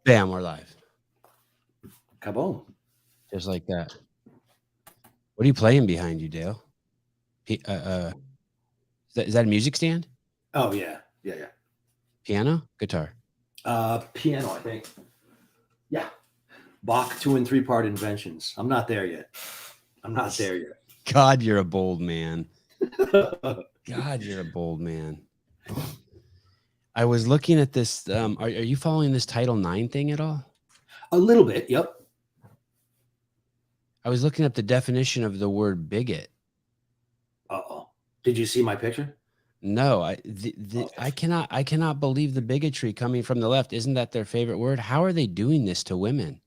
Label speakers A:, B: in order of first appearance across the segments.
A: Bam, we're live.
B: Kaboom.
A: Just like that. What are you playing behind you, Dale? Is that a music stand?
B: Oh, yeah.
A: Piano? Guitar?
B: Piano, I think. Yeah. Bach 2 and 3 part inventions. I'm not there yet.
A: God, you're a bold man. God, you're a bold man. I was looking at this. Are you following this Title IX thing at all?
B: A little bit, yep.
A: I was looking up the definition of the word bigot.
B: Uh-oh. Did you see my picture?
A: No, I cannot believe the bigotry coming from the left. Isn't that their favorite word? How are they doing this to women?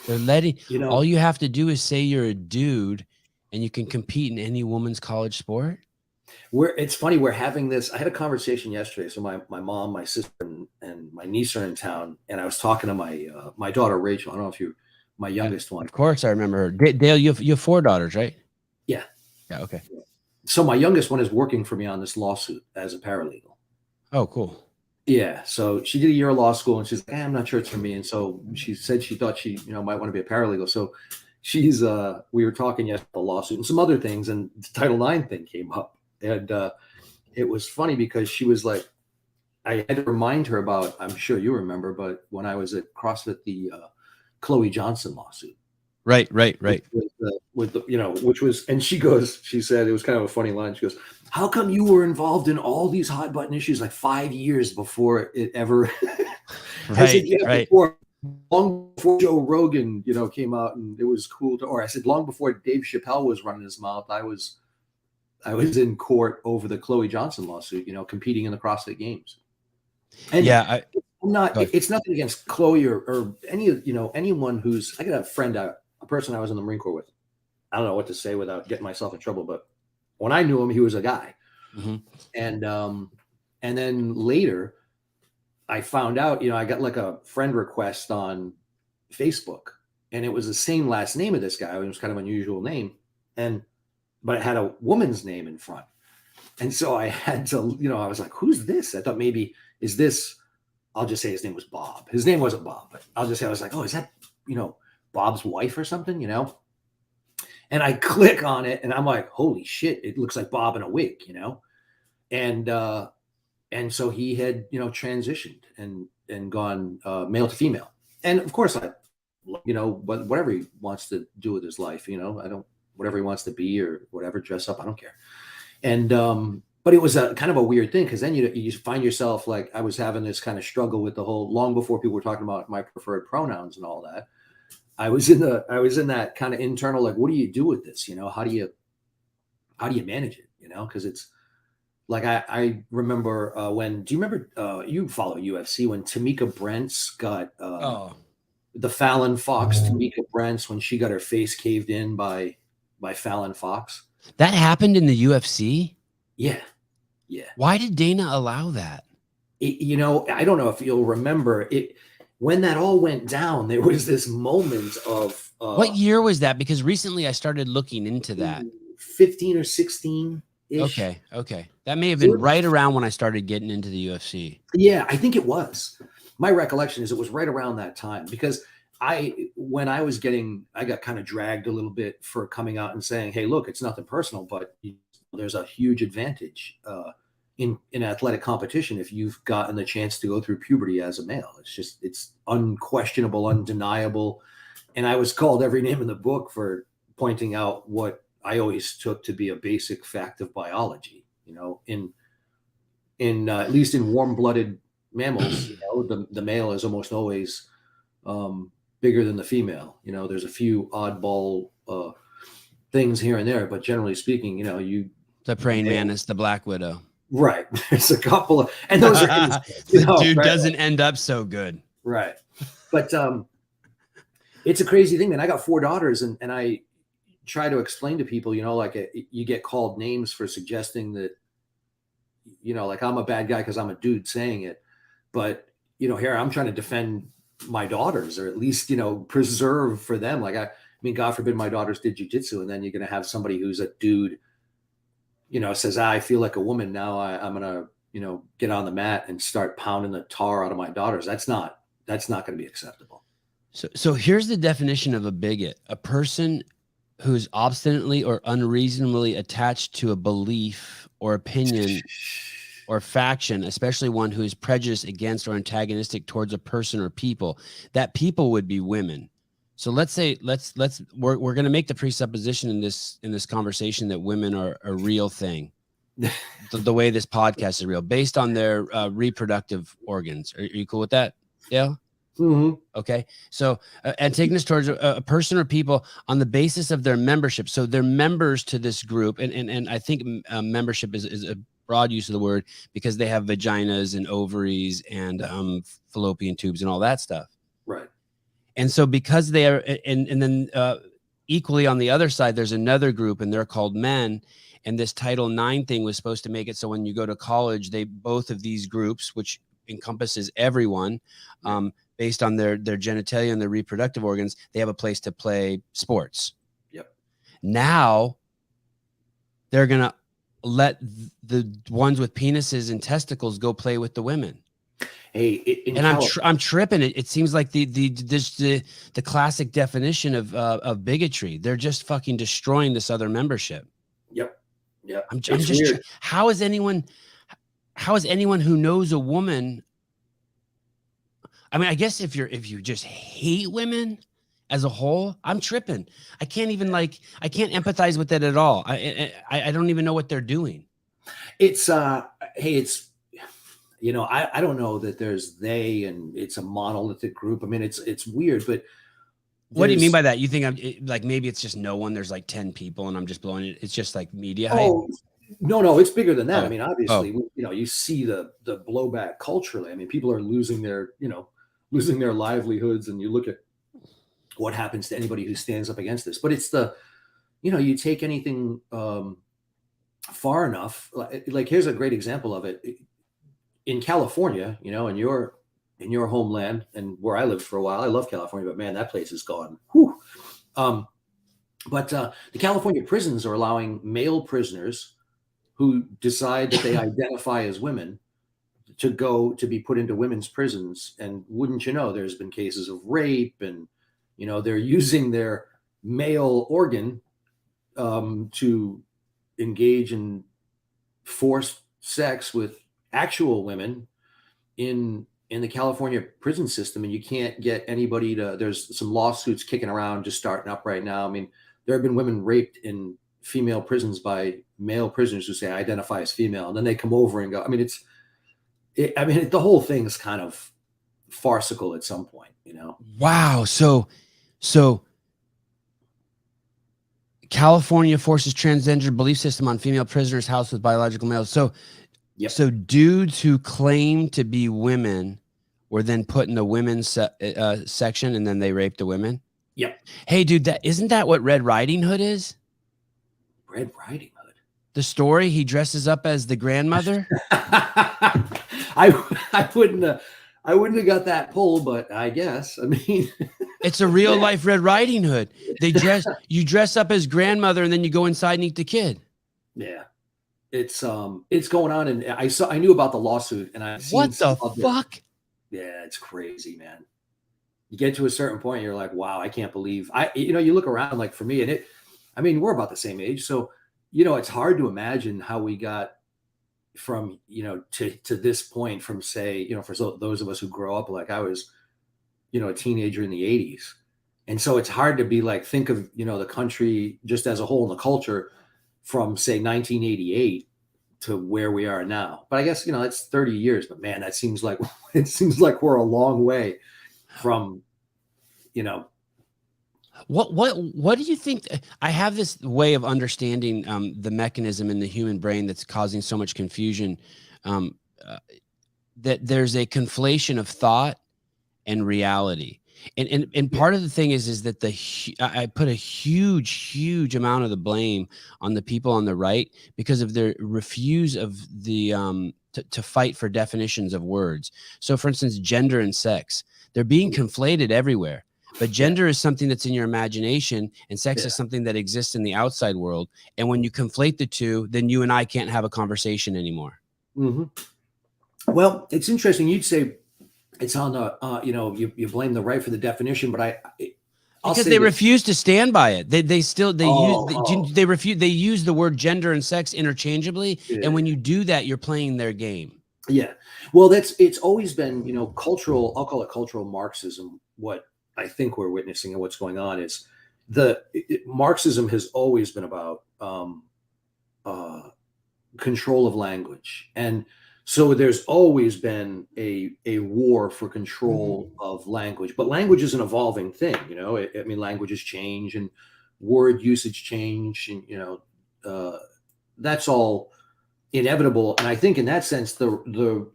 A: They're letting all you have to do is say you're a dude and you can compete in any woman's college sport.
B: It's funny, we're having this. I had a conversation yesterday. So my mom, my sister, and my niece are in town, and I was talking to my daughter Rachel. I don't know if you, my youngest one.
A: Of course, I remember her. Dale, you have 4 daughters, right?
B: Yeah.
A: Yeah. Okay.
B: So my youngest one is working for me on this lawsuit as a paralegal.
A: Oh, cool.
B: Yeah. So she did a year of law school, and she's like, I'm not sure it's for me. And so she said she thought she might want to be a paralegal. So we were talking yesterday about the lawsuit and some other things, and the Title IX thing came up. And it was funny because she was like, I had to remind her about, I'm sure you remember, but when I was at CrossFit, the Chloe Johnson lawsuit.
A: Right.
B: With the, which was, and she said, it was kind of a funny line. She goes, how come you were involved in all these hot button issues like 5 years before it ever,
A: right.
B: Long before Joe Rogan, came out and it was cool or I said, long before Dave Chappelle was running his mouth, I was in court over the Chloe Johnson lawsuit, competing in the CrossFit Games. And it's nothing against Chloe or any, anyone who's, I got a friend, a person I was in the Marine Corps with. I don't know what to say without getting myself in trouble, but when I knew him, he was a guy.
A: Mm-hmm.
B: And then later I found out, I got like a friend request on Facebook and it was the same last name of this guy. It was kind of an unusual name. But it had a woman's name in front. And so I had to, I was like, who's this? I thought maybe, is this, I'll just say his name was Bob. His name wasn't Bob, but I was like, oh, is that, Bob's wife or something, And I click on it and I'm like, holy shit, it looks like Bob in a wig, And so he had, transitioned and gone male to female. And of course, whatever he wants to do with his life, whatever he wants to be or whatever, dress up, I don't care. And, but it was a kind of a weird thing. Cause then you find yourself like, I was having this kind of struggle with the whole, long before people were talking about my preferred pronouns and all that. I was in that kind of internal, like, what do you do with this? How do you manage it? Cause it's like, I remember do you remember, you follow UFC when Tamika Brents got, the Fallon Fox, Tamika Brents, when she got her face caved in by Fallon Fox.
A: That happened in the UFC?
B: Yeah.
A: Why did Dana allow that?
B: I don't know if you'll remember it. When that all went down, there was this moment of...
A: what year was that? Because recently I started looking into that.
B: 15 or 16-ish.
A: Okay. That may have been right around when I started getting into the UFC.
B: Yeah, I think it was. My recollection is it was right around that time because I got kind of dragged a little bit for coming out and saying, hey, look, it's nothing personal, but there's a huge advantage in athletic competition if you've gotten the chance to go through puberty as a male. It's unquestionable, undeniable. And I was called every name in the book for pointing out what I always took to be a basic fact of biology, in at least in warm-blooded mammals, the male is almost always bigger than the female. There's a few oddball things here and there, but generally speaking,
A: the praying mantis, the black widow.
B: Right. There's a couple of, and those are
A: the dude right? Doesn't end up so good.
B: Right. But it's a crazy thing, man. I got 4 daughters and I try to explain to people, you get called names for suggesting that, like I'm a bad guy because I'm a dude saying it. But, here I'm trying to defend my daughters or at least, preserve for them. Like, I mean, God forbid my daughters did jujitsu and then you're going to have somebody who's a dude, says, I feel like a woman now. I'm going to, get on the mat and start pounding the tar out of my daughters. That's not That's not going to be acceptable.
A: So here's the definition of a bigot: a person who's obstinately or unreasonably attached to a belief or opinion or faction, especially one who is prejudiced against or antagonistic towards a person or people. That people would be women. So let's say we're going to make the presupposition in this conversation that women are a real thing. the way this podcast is real, based on their reproductive organs. Are you cool with that? Yeah.
B: Mm-hmm.
A: Okay. So antagonist towards a person or people on the basis of their membership. So they're members to this group. And I think membership is a broad use of the word, because they have vaginas and ovaries and fallopian tubes and all that stuff.
B: Right.
A: And so because they are, and then equally on the other side, there's another group, and they're called men. And this Title IX thing was supposed to make it so when you go to college, both of these groups, which encompasses everyone, based on their genitalia and their reproductive organs, they have a place to play sports.
B: Yep.
A: Now they're going to let the ones with penises and testicles go play with the women.
B: Hey,
A: I'm tripping. It seems like the classic definition of bigotry. They're just fucking destroying this other membership.
B: Yep. Yep.
A: I'm just how is anyone who knows a woman? I mean, I guess if you just hate women as a whole, I'm tripping. I can't even I can't empathize with that at all. I don't even know what they're doing.
B: It's hey, it's, I don't know that there's they and it's a monolithic group. I mean, it's weird, but
A: what do you mean by that? You think maybe it's just no one, there's like 10 people and I'm just blowing it. It's just like media hype.
B: No, it's bigger than that. I mean, obviously, you see the blowback culturally. I mean, people are losing their livelihoods, and you look at what happens to anybody who stands up against this. But it's you take anything far enough. Like here's a great example of it in California. In your homeland, and where I lived for a while. I love California, but man, that place is gone. Whew. But the California prisons are allowing male prisoners who decide that they identify as women to be put into women's prisons. And wouldn't you know, there's been cases of rape, and they're using their male organ to engage in forced sex with actual women in the California prison system. And you can't get anybody there's some lawsuits kicking around, just starting up right now. I mean, there have been women raped in female prisons by male prisoners who say I identify as female, and then they come over and go. I mean, the whole thing is kind of farcical at some point,
A: Wow. So California forces transgender belief system on female prisoners housed with biological males. So,
B: yep.
A: So dudes who claim to be women were then put in the women's section, and then they raped the women.
B: Yep.
A: Hey, dude, isn't that what Red Riding Hood is?
B: Red Riding Hood.
A: The story, he dresses up as the grandmother.
B: I wouldn't have got that pull, but I guess. I mean,
A: it's a real life Red Riding Hood. You dress up as grandmother, and then you go inside and eat the kid.
B: Yeah. It's going on, and I knew about the lawsuit, and I
A: what the fuck?
B: Yeah, it's crazy, man. You get to a certain point, you're like, wow, I can't believe you look around, like for me, and we're about the same age, so it's hard to imagine how we got from to this point, from say for those of us who grow up, like I was a teenager in the 80s, and so it's hard to be like, think of the country just as a whole, and the culture from say 1988 to where we are now. But I guess it's 30 years, but man, it seems like we're a long way from
A: What do you think? I have this way of understanding the mechanism in the human brain that's causing so much confusion, that there's a conflation of thought and reality. And part of the thing is that I put a huge amount of the blame on the people on the right because of their refuse of to fight for definitions of words. So for instance, gender and sex, they're being conflated everywhere. But gender is something that's in your imagination, and sex is something that exists in the outside world. And when you conflate the two, then you and I can't have a conversation anymore.
B: Mm-hmm. Well, it's interesting. You'd say it's on the, you blame the right for the definition, but I'll
A: Because
B: say
A: they
B: this.
A: refuse to stand by it. They still
B: Oh,
A: refuse. They use the word gender and sex interchangeably, and when you do that, you're playing their game.
B: yeah. Well, it's always been, cultural, I'll call it cultural Marxism. What I think we're witnessing and what's going on is Marxism has always been about control of language. And so there's always been a war for control of language, but language is an evolving thing. I mean, languages change and word usage change, and that's all inevitable. And I think in that sense, the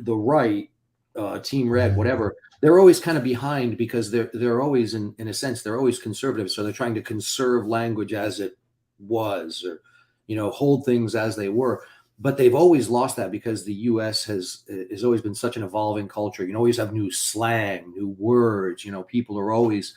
B: right, Team Red, whatever, they're always kind of behind, because they're always in a sense, they're always conservative. So they're trying to conserve language as it was, or hold things as they were. But they've always lost that, because the U.S. has always been such an evolving culture. You always have new slang, new words. People are always,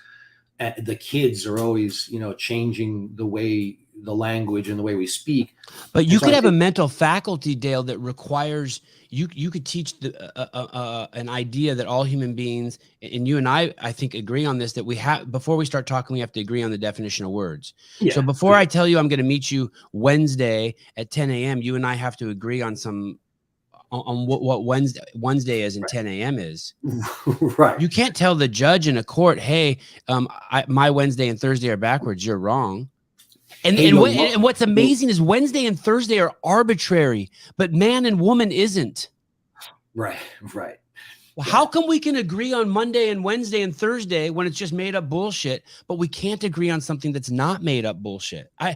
B: the kids are always, changing the way, the language and the way we speak.
A: But you could have a mental faculty, Dale, that requires you could teach an idea that all human beings, and you and I think agree on this, that we have, before we start talking, we have to agree on the definition of words. Yeah, so before I tell you I'm going to meet you Wednesday at 10 a.m., you and I have to agree on what Wednesday is and 10 a.m. is.
B: Right.
A: You can't tell the judge in a court, hey, my Wednesday and Thursday are backwards. You're wrong. And what's amazing is Wednesday and Thursday are arbitrary, but man and woman isn't.
B: Right.
A: Well, how come we can agree on Monday and Wednesday and Thursday when it's just made up bullshit, but we can't agree on something that's not made up bullshit? I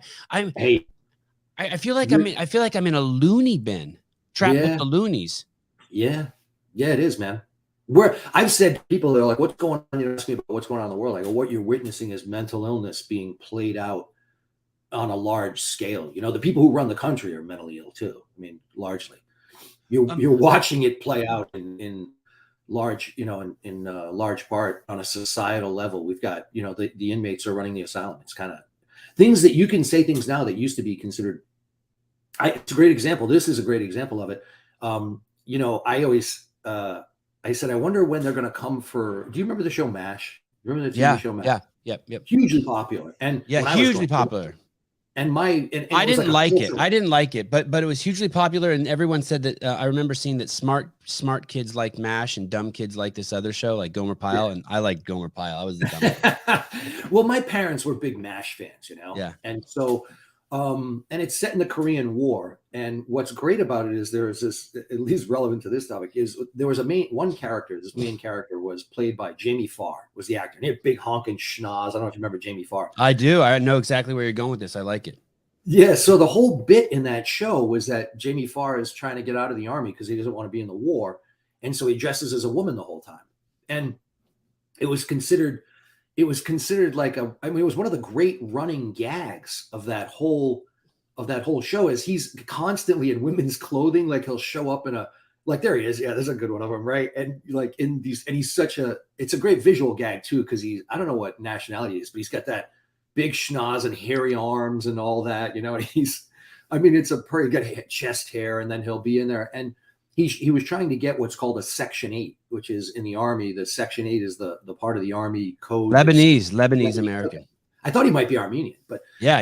A: feel like I'm in a loony bin, trapped with the loonies.
B: Yeah, it is, man. Where I've said, people are like, "What's going on?" You ask me about what's going on in the world. I go, "What you're witnessing is mental illness being played out on a large scale." The people who run the country are mentally ill too. I mean, largely, you're watching it play out in large, in large part on a societal level. We've got, the inmates are running the asylum. It's kind of things that you can say things now that used to be considered. It's a great example. This is a great example of it. I always, I said, I wonder when they're going to come for. Do you remember the show MASH? Remember the TV show MASH?
A: Yeah. Yep.
B: Hugely popular. And
A: hugely popular.
B: And
A: I didn't like it. I didn't like it, but it was hugely popular, and everyone said that. I remember seeing that smart kids like MASH and dumb kids like this other show, like Gomer Pyle, and I liked Gomer Pyle. I was the dumb one.
B: Well, my parents were big MASH fans,
A: Yeah.
B: And so, and it's set in the Korean War. And what's great about it is there is this, at least relevant to this topic, is there was one character. This main character was played by Jamie Farr, was the actor. And he had big honking schnoz. I don't know if you remember Jamie Farr.
A: I do. I know exactly where you're going with this. I like it.
B: Yeah. So the whole bit in that show was that Jamie Farr is trying to get out of the army because he doesn't want to be in the war. And so he dresses as a woman the whole time. And it was considered like it was one of the great running gags of that whole show, is he's constantly in women's clothing. Like he'll show up in there he is. Yeah, there's a good one of him. Right. And like in these, and he's it's a great visual gag too. Cause I don't know what nationality he is, but he's got that big schnoz and hairy arms and all that, and it's a pretty good chest hair. And then he'll be in there, and he was trying to get what's called a Section 8, which is in the Army. The Section 8 is the part of the Army code.
A: Lebanese American.
B: I thought he might be Armenian, but
A: yeah.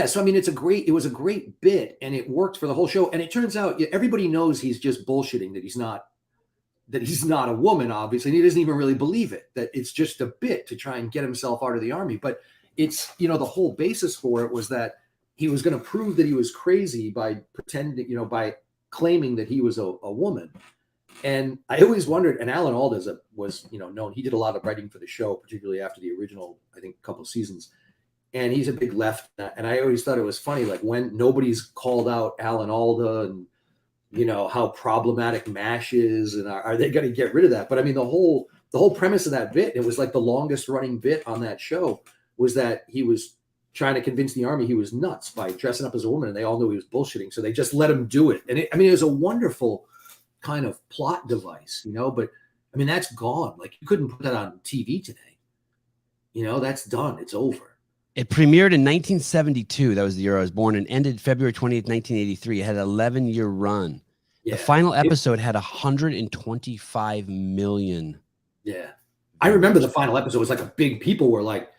B: So it was a great bit, and it worked for the whole show. And it turns out everybody knows he's just bullshitting, that he's not a woman, obviously, and he doesn't even really believe it, that it's just a bit to try and get himself out of the Army. But it's, the whole basis for it was that he was going to prove that he was crazy by pretending, by claiming that he was a woman. And I always wondered, and Alan Alda was known, he did a lot of writing for the show, particularly after the original, I think, couple of seasons. And he's a big left. And I always thought it was funny, like when nobody's called out Alan Alda and, how problematic MASH is, and are they going to get rid of that? But I mean, the whole premise of that bit, it was like the longest running bit on that show, was that he was trying to convince the Army he was nuts by dressing up as a woman, and they all knew he was bullshitting. So they just let him do it. And it was a wonderful kind of plot device, but I mean, that's gone. Like you couldn't put that on TV today. That's done. It's over.
A: It premiered in 1972. That was the year I was born, and ended February 20th, 1983. It had an 11-year run. The final episode had 125 million.
B: Yeah. I remember the final episode was like a big, people were like,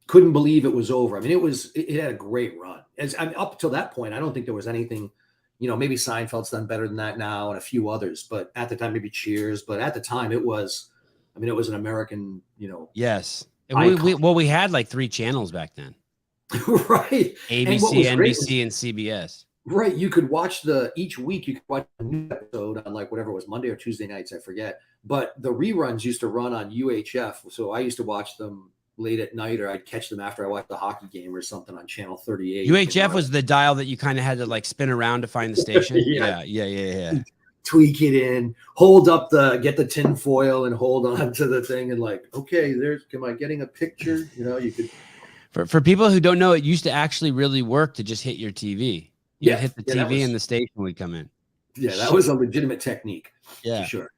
B: couldn't believe it was over. I mean, it had a great run. Up till that point, I don't think there was anything, maybe Seinfeld's done better than that now and a few others, but at the time, maybe Cheers, but at the time it was an American,
A: Yes. We had like 3 channels back then.
B: Right.
A: ABC, NBC, and CBS.
B: Right. You could watch each week you could watch a new episode on like whatever it was, Monday or Tuesday nights, I forget. But the reruns used to run on UHF. So I used to watch them late at night, or I'd catch them after I watched the hockey game or something on channel 38.
A: UHF was the dial that you kind of had to like spin around to find the station. Yeah.
B: Tweak it in, get the tin foil and hold on to the thing and like, okay, am I getting a picture? You could.
A: For people who don't know, it used to actually really work to just hit your TV. You hit the TV and the station would come in.
B: Yeah, that was a legitimate technique.
A: Yeah,
B: for sure.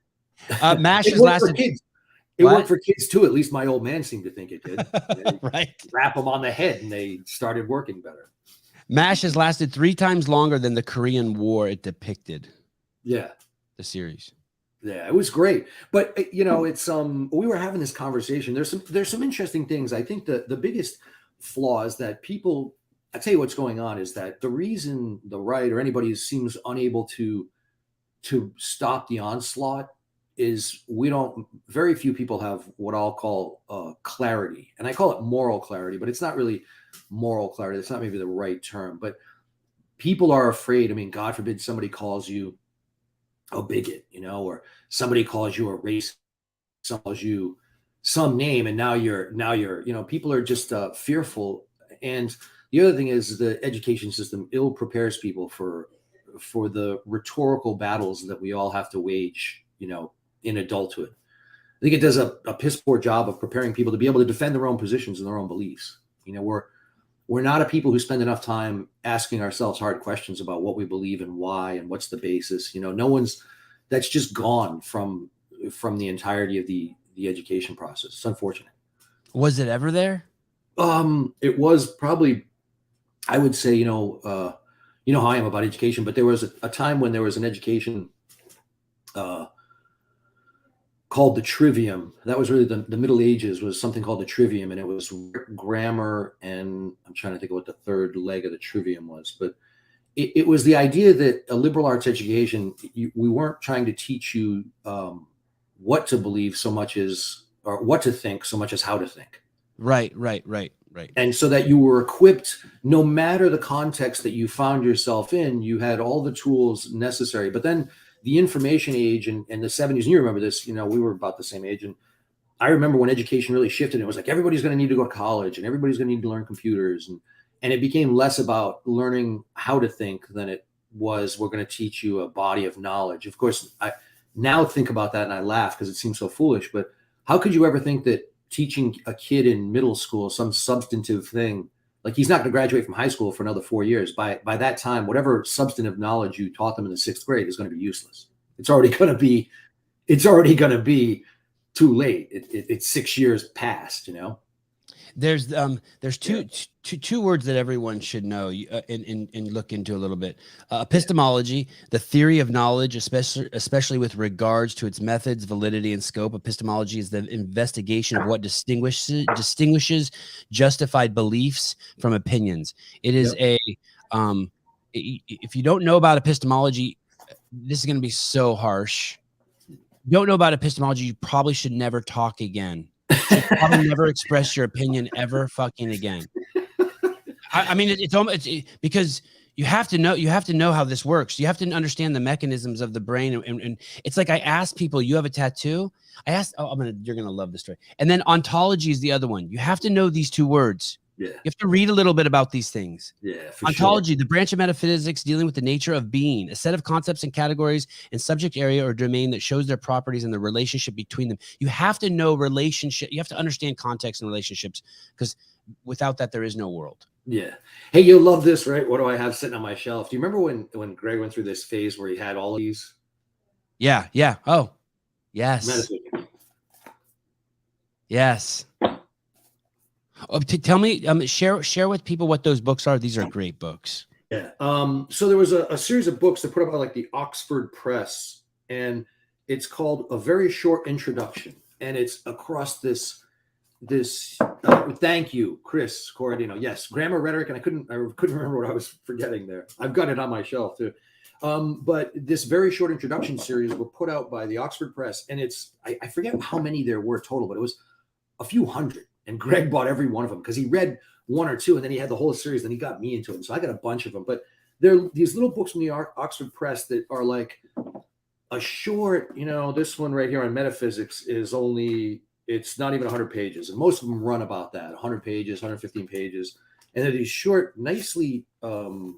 A: MASH has lasted.
B: It worked for kids too. At least my old man seemed to think it did.
A: Right.
B: Wrap them on the head and they started working better.
A: MASH has lasted 3 times longer than the Korean War it depicted.
B: Yeah.
A: The series.
B: Yeah, it was great. But it's we were having this conversation. There's some interesting things. I think the biggest flaw is that people, I tell you what's going on is that the reason the right or anybody seems unable to stop the onslaught is very few people have what I'll call clarity. And I call it moral clarity, but it's not really moral clarity. That's not maybe the right term, but people are afraid. I mean, God forbid somebody calls you a bigot, or somebody calls you a racist, calls you some name, and now you're, people are just fearful. And the other thing is the education system ill prepares people for the rhetorical battles that we all have to wage, in adulthood. I think it does a piss poor job of preparing people to be able to defend their own positions and their own beliefs. We're not a people who spend enough time asking ourselves hard questions about what we believe and why and what's the basis. That's just gone from the entirety of the education process. It's unfortunate.
A: Was it ever there?
B: It was probably, I would say, how I am about education, but there was a time when there was an education called the Trivium. That was really the Middle Ages, was something called the Trivium, and it was grammar, and I'm trying to think of what the third leg of the Trivium was, but it was the idea that a liberal arts education, we weren't trying to teach you what to believe so much as, or what to think so much as how to think.
A: Right.
B: And so that you were equipped, no matter the context that you found yourself in, you had all the tools necessary. But then the information age and the 70s, and you remember this, we were about the same age. And I remember when education really shifted, it was like, everybody's going to need to go to college and everybody's going to need to learn computers. And it became less about learning how to think than it was, we're going to teach you a body of knowledge. Of course, I now think about that and I laugh because it seems so foolish, but how could you ever think that teaching a kid in middle school some substantive thing, like he's not going to graduate from high school for another 4 years. By that time, whatever substantive knowledge you taught them in the 6th grade is going to be useless. It's already going to be too late. It's 6 years past,
A: There's two words that everyone should know and look into a little bit. Epistemology, the theory of knowledge, especially with regards to its methods, validity, and scope. Epistemology is the investigation of what distinguishes justified beliefs from opinions. It is if you don't know about epistemology, this is going to be so harsh. If you don't know about epistemology, you probably should never talk again. You probably never express your opinion ever fucking again. I mean, it's because you have to know how this works. You have to understand the mechanisms of the brain. And it's like I asked people, you have a tattoo? I asked, you're going to love this story. And then ontology is the other one. You have to know these 2 words. Yeah. You have to read a little bit about these things. Yeah. Ontology, the branch of metaphysics dealing with the nature of being, a set of concepts and categories and subject area or domain that shows their properties and the relationship between them. You have to know relationship. You have to understand context and relationships, because without that, there is no world.
B: Yeah. Hey, you'll love this, right? What do I have sitting on my shelf? Do you remember when Greg went through this phase where he had all of these?
A: Yeah. Yeah. Oh, yes. Yes. Oh, tell me, share with people what those books are. These are great books.
B: Yeah. So there was a series of books that put out by like the Oxford Press, and it's called A Very Short Introduction, and it's across this thank you, Chris Corradino. Yes, grammar, rhetoric, and I couldn't remember what I was forgetting there. I've got it on my shelf too. But this very short introduction series were put out by the Oxford Press, and it's I forget how many there were total, but it was a few hundred. And Greg bought every one of them because he read one or two, and then he had the whole series. Then he got me into it, so I got a bunch of them. But they're these little books from the Oxford Press that are like a short. This one right here on metaphysics is only. It's not even 100 pages, and most of them run about that 100 pages, 115 pages, and they're these short, nicely, not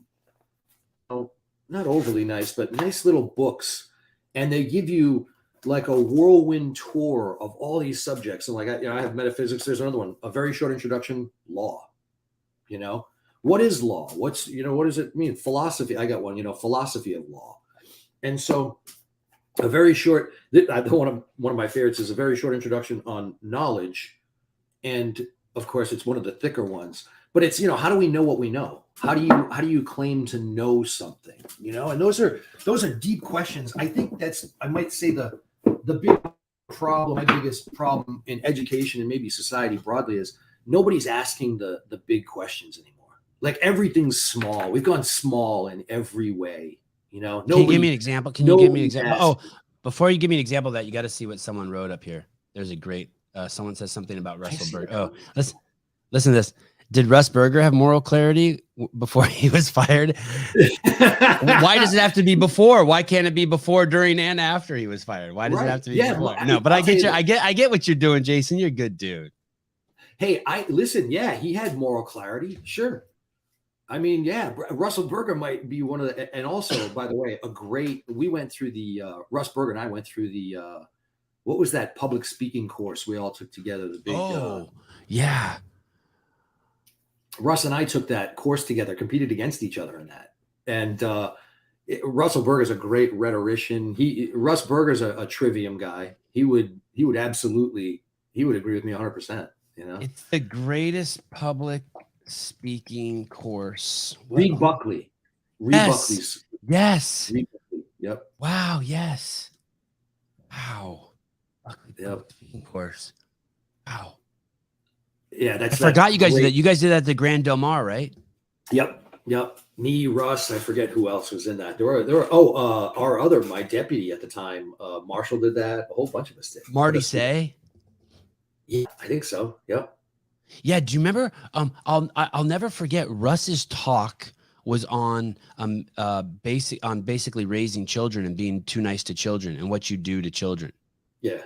B: overly nice, but nice little books, and they give you like a whirlwind tour of all these subjects. And like I have metaphysics. There's another one, A Very Short Introduction, law. What is law? What does it mean? Philosophy. I got one. Philosophy of law, and so. A very short, one of my favorites is A Very Short Introduction on Knowledge. And of course, it's one of the thicker ones, but it's, how do we know what we know? How do you claim to know something? And those are deep questions. I think I might say the big problem, my biggest problem in education and maybe society broadly is nobody's asking the big questions anymore. Like everything's small. We've gone small in every way. Can you
A: give me an example? Can you give me an example? Oh, before you give me an example of that, you got to see what someone wrote up here. There's a great, someone says something about Russell Berger. Oh, listen to this. Did Russ Berger have moral clarity before he was fired? Why does it have to be before? Why can't it be before, during, and after he was fired? Why does it have to be before? No, but I get what you're doing, Jason. You're a good dude.
B: Hey, listen. Yeah, he had moral clarity. Sure. I mean, yeah, Russell Berger might be one of the, and also, by the way, we went through the, Russ Berger and I went through the, what was that public speaking course we all took together? The big,
A: yeah.
B: Russ and I took that course together, competed against each other in that. And Russell Berger's a great rhetorician. Russ Berger's a trivium guy. He would agree with me 100%.
A: It's the greatest public speaking course.
B: Reed Buckley.
A: Yes.
B: Reed Buckley. Yep.
A: Wow. Yes. Wow.
B: Yep.
A: Speaking course. Wow.
B: Yeah,
A: I forgot you guys did that. You guys did that at the Grand Del Mar, right?
B: Yep. Me, Russ, I forget who else was in that. There were my deputy at the time, Marshall did that. A whole bunch of us did.
A: Marty Say?
B: Yeah, I think so. Yep.
A: Yeah, do you remember? I'll never forget. Russ's talk was on basically raising children and being too nice to children and what you do to children.
B: Yeah.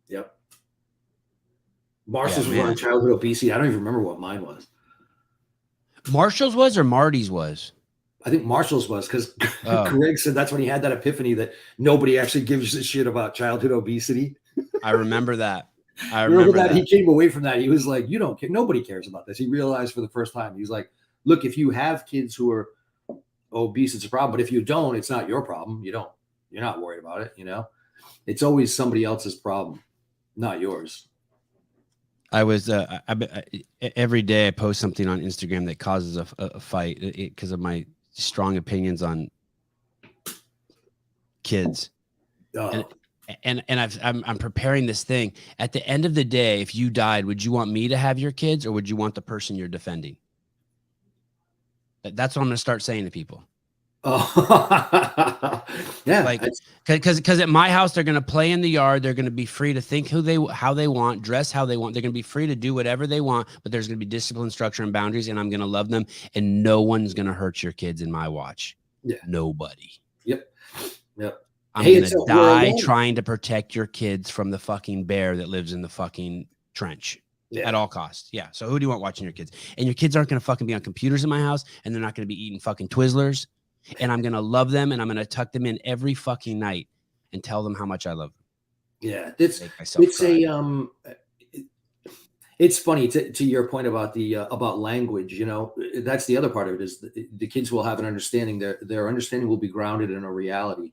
B: Yep. Marshall's was on childhood obesity. I don't even remember what mine was.
A: Marshall's was or Marty's was?
B: I think Marshall's was because Greg said that's when he had that epiphany that nobody actually gives a shit about childhood obesity.
A: I remember that.
B: I remember that. He came away from that. He was like, you don't care. Nobody cares about this. He realized for the first time, he's like, look, if you have kids who are obese, it's a problem. But if you don't, it's not your problem. You're not worried about it. It's always somebody else's problem, not yours.
A: I was every day I post something on Instagram that causes a fight because of my strong opinions on kids. And I'm preparing this thing. At the end of the day, if you died, would you want me to have your kids or would you want the person you're defending? That's what I'm going to start saying to people.
B: Oh, yeah.
A: Like, because at my house, they're going to play in the yard. They're going to be free to think how they want, dress how they want. They're going to be free to do whatever they want, but there's going to be discipline, structure, and boundaries, and I'm going to love them. And no one's going to hurt your kids in my watch.
B: Yeah.
A: Nobody.
B: Yep.
A: I'm going to die trying to protect your kids from the fucking bear that lives in the fucking trench. Yeah. At all costs. Yeah. So who do you want watching your kids? And your kids aren't going to fucking be on computers in my house, and they're not going to be eating fucking Twizzlers. And I'm going to love them, and I'm going to tuck them in every fucking night and tell them how much I love them.
B: Yeah. It's funny to your point about about language, that's the other part of it is the kids will have an understanding. Their understanding will be grounded in a reality,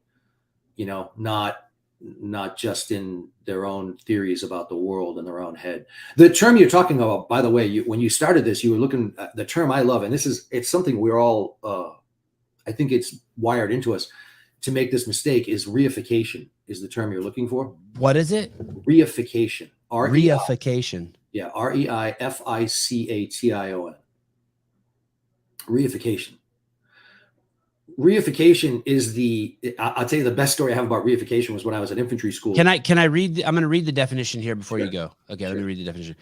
B: not not just in their own theories about the world and their own head. The term you're talking about, by the way, when you started this, you were looking at the term I love, and it's something we're all, I think it's wired into us to make this mistake, is reification is the term you're looking for.
A: What is it?
B: Reification.
A: Reification.
B: Yeah, reification. Reification. Reification is I'll tell you the best story I have about reification was when I was at infantry school.
A: Can I read? I'm going to read the definition here before you go. Okay,
B: Sure.
A: Let me read the definition.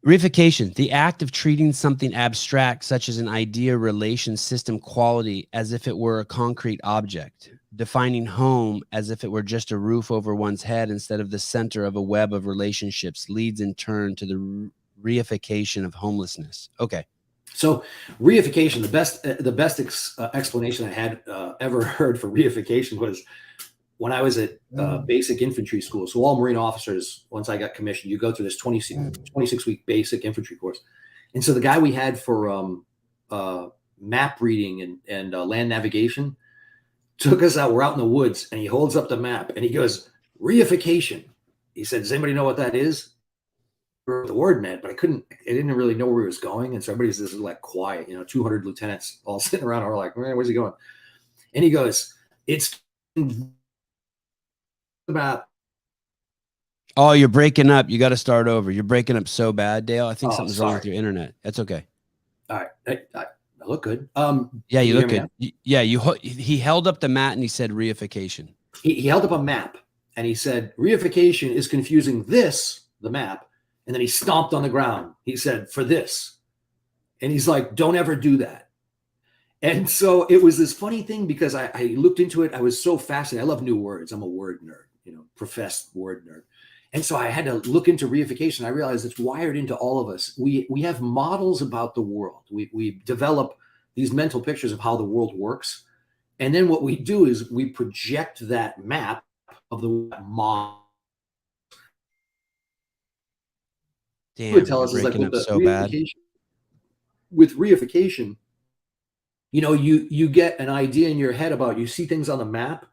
A: Reification, the act of treating something abstract, such as an idea, relation, system, quality, as if it were a concrete object. Defining home as if it were just a roof over one's head instead of the center of a web of relationships, leads in turn to the reification of homelessness. Okay.
B: So reification, the best explanation I had ever heard for reification was when I was at basic infantry school. So all Marine officers, once I got commissioned, you go through this 26-week basic infantry course. And so the guy we had for map reading and land navigation took us out. We're out in the woods, and he holds up the map, and he goes, reification. He said, does anybody know what that is? The word meant, but I didn't really know where he was going. And so everybody's just like quiet, 200 lieutenants all sitting around, and we're like, man, where's he going? And he goes, it's about.
A: Oh, you're breaking up. You got to start over. You're breaking up so bad, Dale. I think something's
B: sorry.
A: wrong with your internet. That's okay.
B: All right. I look good.
A: Yeah, you look good. Yeah, he held up the mat and he said reification.
B: He held up a map and he said, reification is confusing the map. And then he stomped on the ground. He said, for this. And he's like, don't ever do that. And so it was this funny thing because I looked into it. I was so fascinated. I love new words. I'm a word nerd, professed word nerd. And so I had to look into reification. I realized it's wired into all of us. We have models about the world. We develop these mental pictures of how the world works. And then what we do is we project that map of the model.
A: Damn,
B: would tell us is like with the
A: so bad.
B: With reification, you get an idea in your head about, you see things on the map,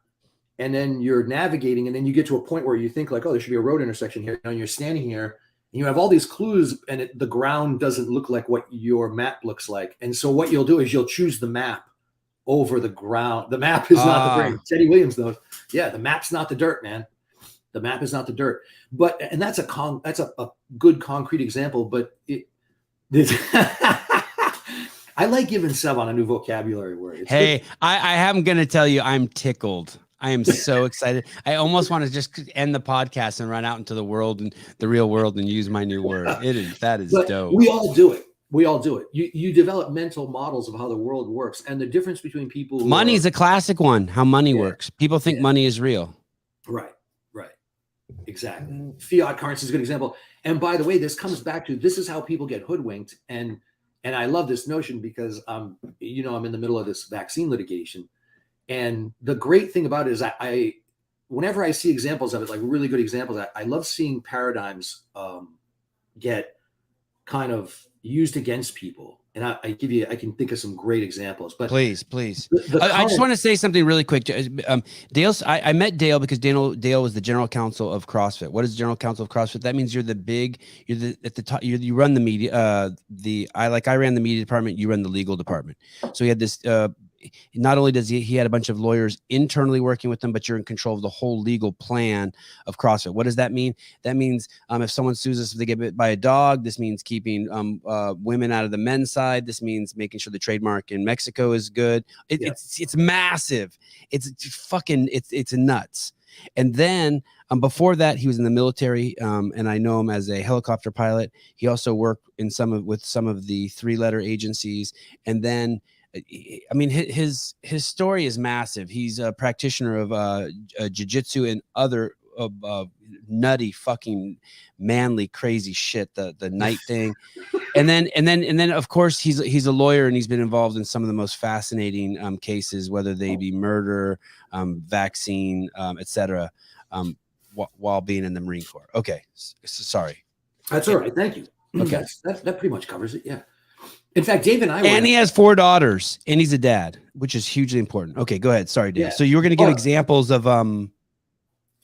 B: and then you're navigating, and then you get to a point where you think like, oh, there should be a road intersection here, and you're standing here, and you have all these clues, and the ground doesn't look like what your map looks like, and so what you'll do is you'll choose the map over the ground. The map is not the brain. Teddy Williams knows. Yeah, the map's not the dirt, man. The map is not the dirt. And that's a good concrete example, but I like giving Sevan a new vocabulary word.
A: I am going to tell you, I'm tickled. I am so excited. I almost want to just end the podcast and run out into the world and the real world and use my new word. That is dope.
B: We all do it. You develop mental models of how the world works, and the difference between people.
A: Money is a classic one. How money works. People think money is real.
B: Right. Exactly. Fiat currency is a good example. And by the way, this comes back to, this is how people get hoodwinked. And I love this notion because I'm in the middle of this vaccine litigation. And the great thing about it is I whenever I see examples of it, like really good examples, I love seeing paradigms get kind of used against people. And I can think of some great examples, but
A: please. I just want to say something really quick. I met Dale because Dale was the general counsel of CrossFit. What is general counsel of CrossFit? That means you're at the top, you run the media, I ran the media department, you run the legal department. So he had this, not only does he had a bunch of lawyers internally working with them, but you're in control of the whole legal plan of CrossFit. What does that mean? That means if someone sues us if they get bit by a dog, this means keeping women out of the men's side. This means making sure the trademark in Mexico is good. It's massive. It's nuts. And then before that, he was in the military, and I know him as a helicopter pilot. He also worked with some of the 3-letter agencies, and then. I mean, his story is massive. He's a practitioner of jiu-jitsu and other nutty fucking manly crazy shit, the night thing. And then of course he's a lawyer, and he's been involved in some of the most fascinating cases, whether they be murder, vaccine, etc., while being in the Marine Corps. Okay. Sorry.
B: That's all right. Thank you. Okay. That pretty much covers it. Yeah. In fact, Dave and I
A: and he has 4 daughters, and he's a dad, which is hugely important. Okay, go ahead. Sorry, Dave.
B: Yeah.
A: So you were going to give examples of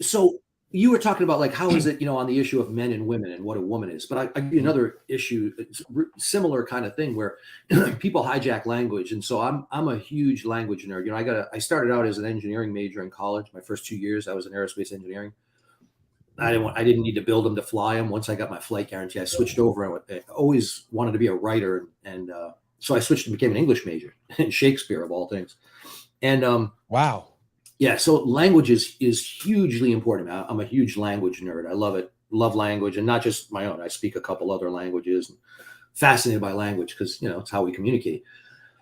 B: So you were talking about like how is it, on the issue of men and women and what a woman is, but I give you another issue, similar kind of thing where people hijack language. And so I'm a huge language nerd. I started out as an engineering major in college. My first 2 years, I was in aerospace engineering. I didn't need to build them to fly them. Once I got my flight guarantee, I switched over. I always wanted to be a writer, and so I switched and became an English major in Shakespeare of all things. And
A: wow,
B: yeah, so language is hugely important. I'm a huge language nerd. I love it. Love language, and not just my own. I speak a couple other languages. Fascinated by language because it's how we communicate.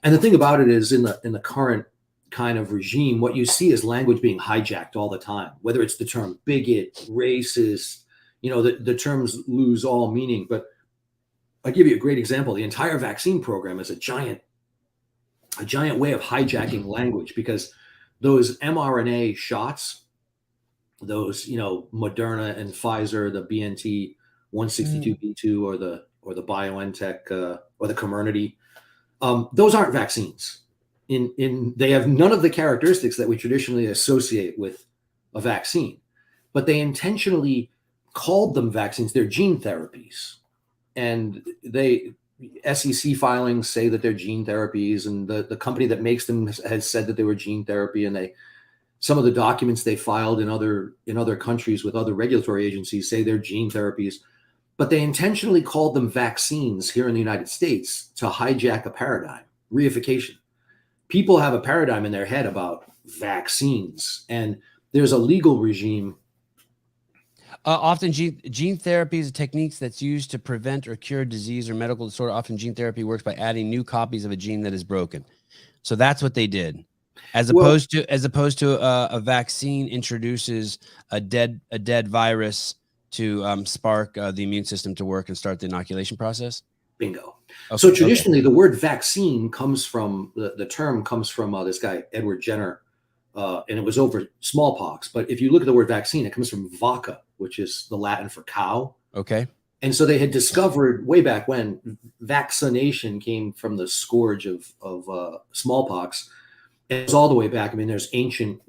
B: And the thing about it is, in the current kind of regime, what you see is language being hijacked all the time, whether it's the term bigot, racist, the terms lose all meaning. But I'll give you a great example. The entire vaccine program is a giant way of hijacking language, because those mRNA shots, those, Moderna and Pfizer, the BNT 162b2 or the BioNTech or the Comirnaty, those aren't vaccines. They have none of the characteristics that we traditionally associate with a vaccine, but they intentionally called them vaccines. They're gene therapies, and SEC filings say that they're gene therapies, and the company that makes them has said that they were gene therapy, and some of the documents they filed in other countries with other regulatory agencies say they're gene therapies, but they intentionally called them vaccines here in the United States to hijack a paradigm, reification. People have a paradigm in their head about vaccines, and there's a legal regime.
A: Often gene therapy is techniques that's used to prevent or cure disease or medical disorder. Often gene therapy works by adding new copies of a gene that is broken. So that's what they did, as opposed to a vaccine introduces a dead virus to spark the immune system to work and start the inoculation process.
B: Bingo. Okay, so traditionally, the word vaccine comes from the term comes from this guy Edward Jenner, and it was over smallpox. But if you look at the word vaccine, it comes from vacca, which is the Latin for cow.
A: Okay.
B: And so they had discovered way back when vaccination came from the scourge of smallpox. And it was all the way back. I mean, there's ancient,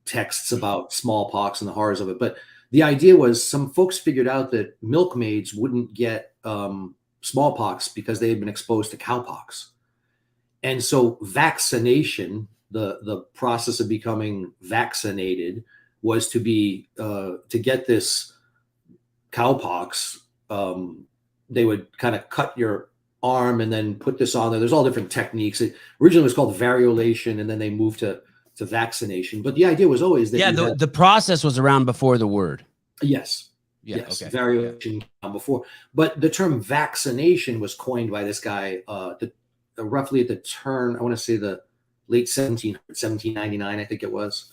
B: texts about smallpox and the horrors of it. But the idea was some folks figured out that milkmaids wouldn't get smallpox because they had been exposed to cowpox. And so vaccination, the process of becoming vaccinated, was to get this cowpox. They would kind of cut your arm and then put this on there. There's all different techniques. It originally was called variolation, and then they moved to vaccination. But the idea was always that
A: the process was around before the word.
B: Yes.
A: Yeah,
B: yes,
A: okay.
B: Variation came before, but the term vaccination was coined by this guy roughly at the turn, I want to say the late 1799, I think it was.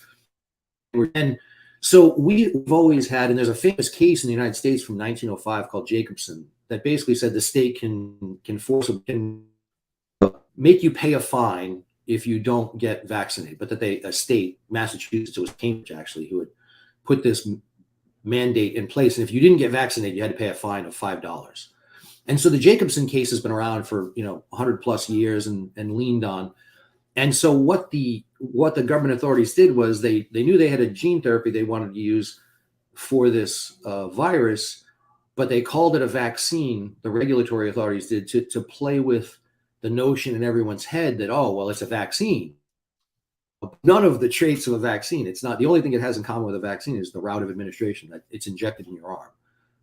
B: And so we've always had, and there's a famous case in the United States from 1905 called Jacobson that basically said the state can make you pay a fine if you don't get vaccinated, but that a state, Massachusetts, it was Cambridge actually, who had put this mandate in place. And if you didn't get vaccinated, you had to pay a fine of $5. And so the Jacobson case has been around for 100 plus years and leaned on. And so what the government authorities did was they knew they had a gene therapy they wanted to use for this virus, but they called it a vaccine. The regulatory authorities did to play with the notion in everyone's head that, oh, well, it's a vaccine. None of the traits of a vaccine. It's not. The only thing it has in common with a vaccine is the route of administration, that it's injected in your arm.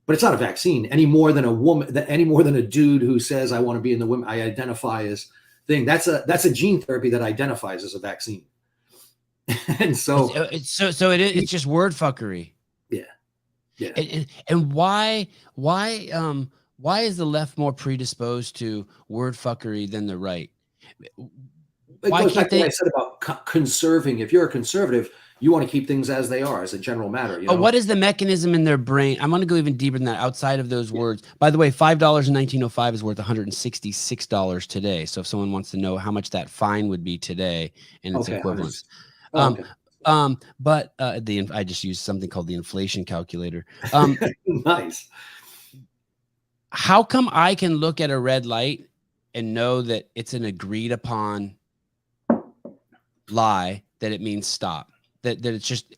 B: But it's not a vaccine any more than a woman, any more than a dude who says, I want to be in the women I identify as thing. That's a gene therapy that identifies as a vaccine. And so
A: it's just word fuckery.
B: Yeah. Yeah.
A: And why is the left more predisposed to word fuckery than the right?
B: Why can't they? What I said about conserving. If you're a conservative, you want to keep things as they are, as a general matter.
A: What is the mechanism in their brain? I'm going to go even deeper than that, outside of those words. By the way, $5 in 1905 is worth $166 today. So if someone wants to know how much that fine would be today and its equivalents. But I just used something called the inflation calculator.
B: Nice.
A: How come I can look at a red light and know that it's an agreed upon lie that it means stop. That it's just,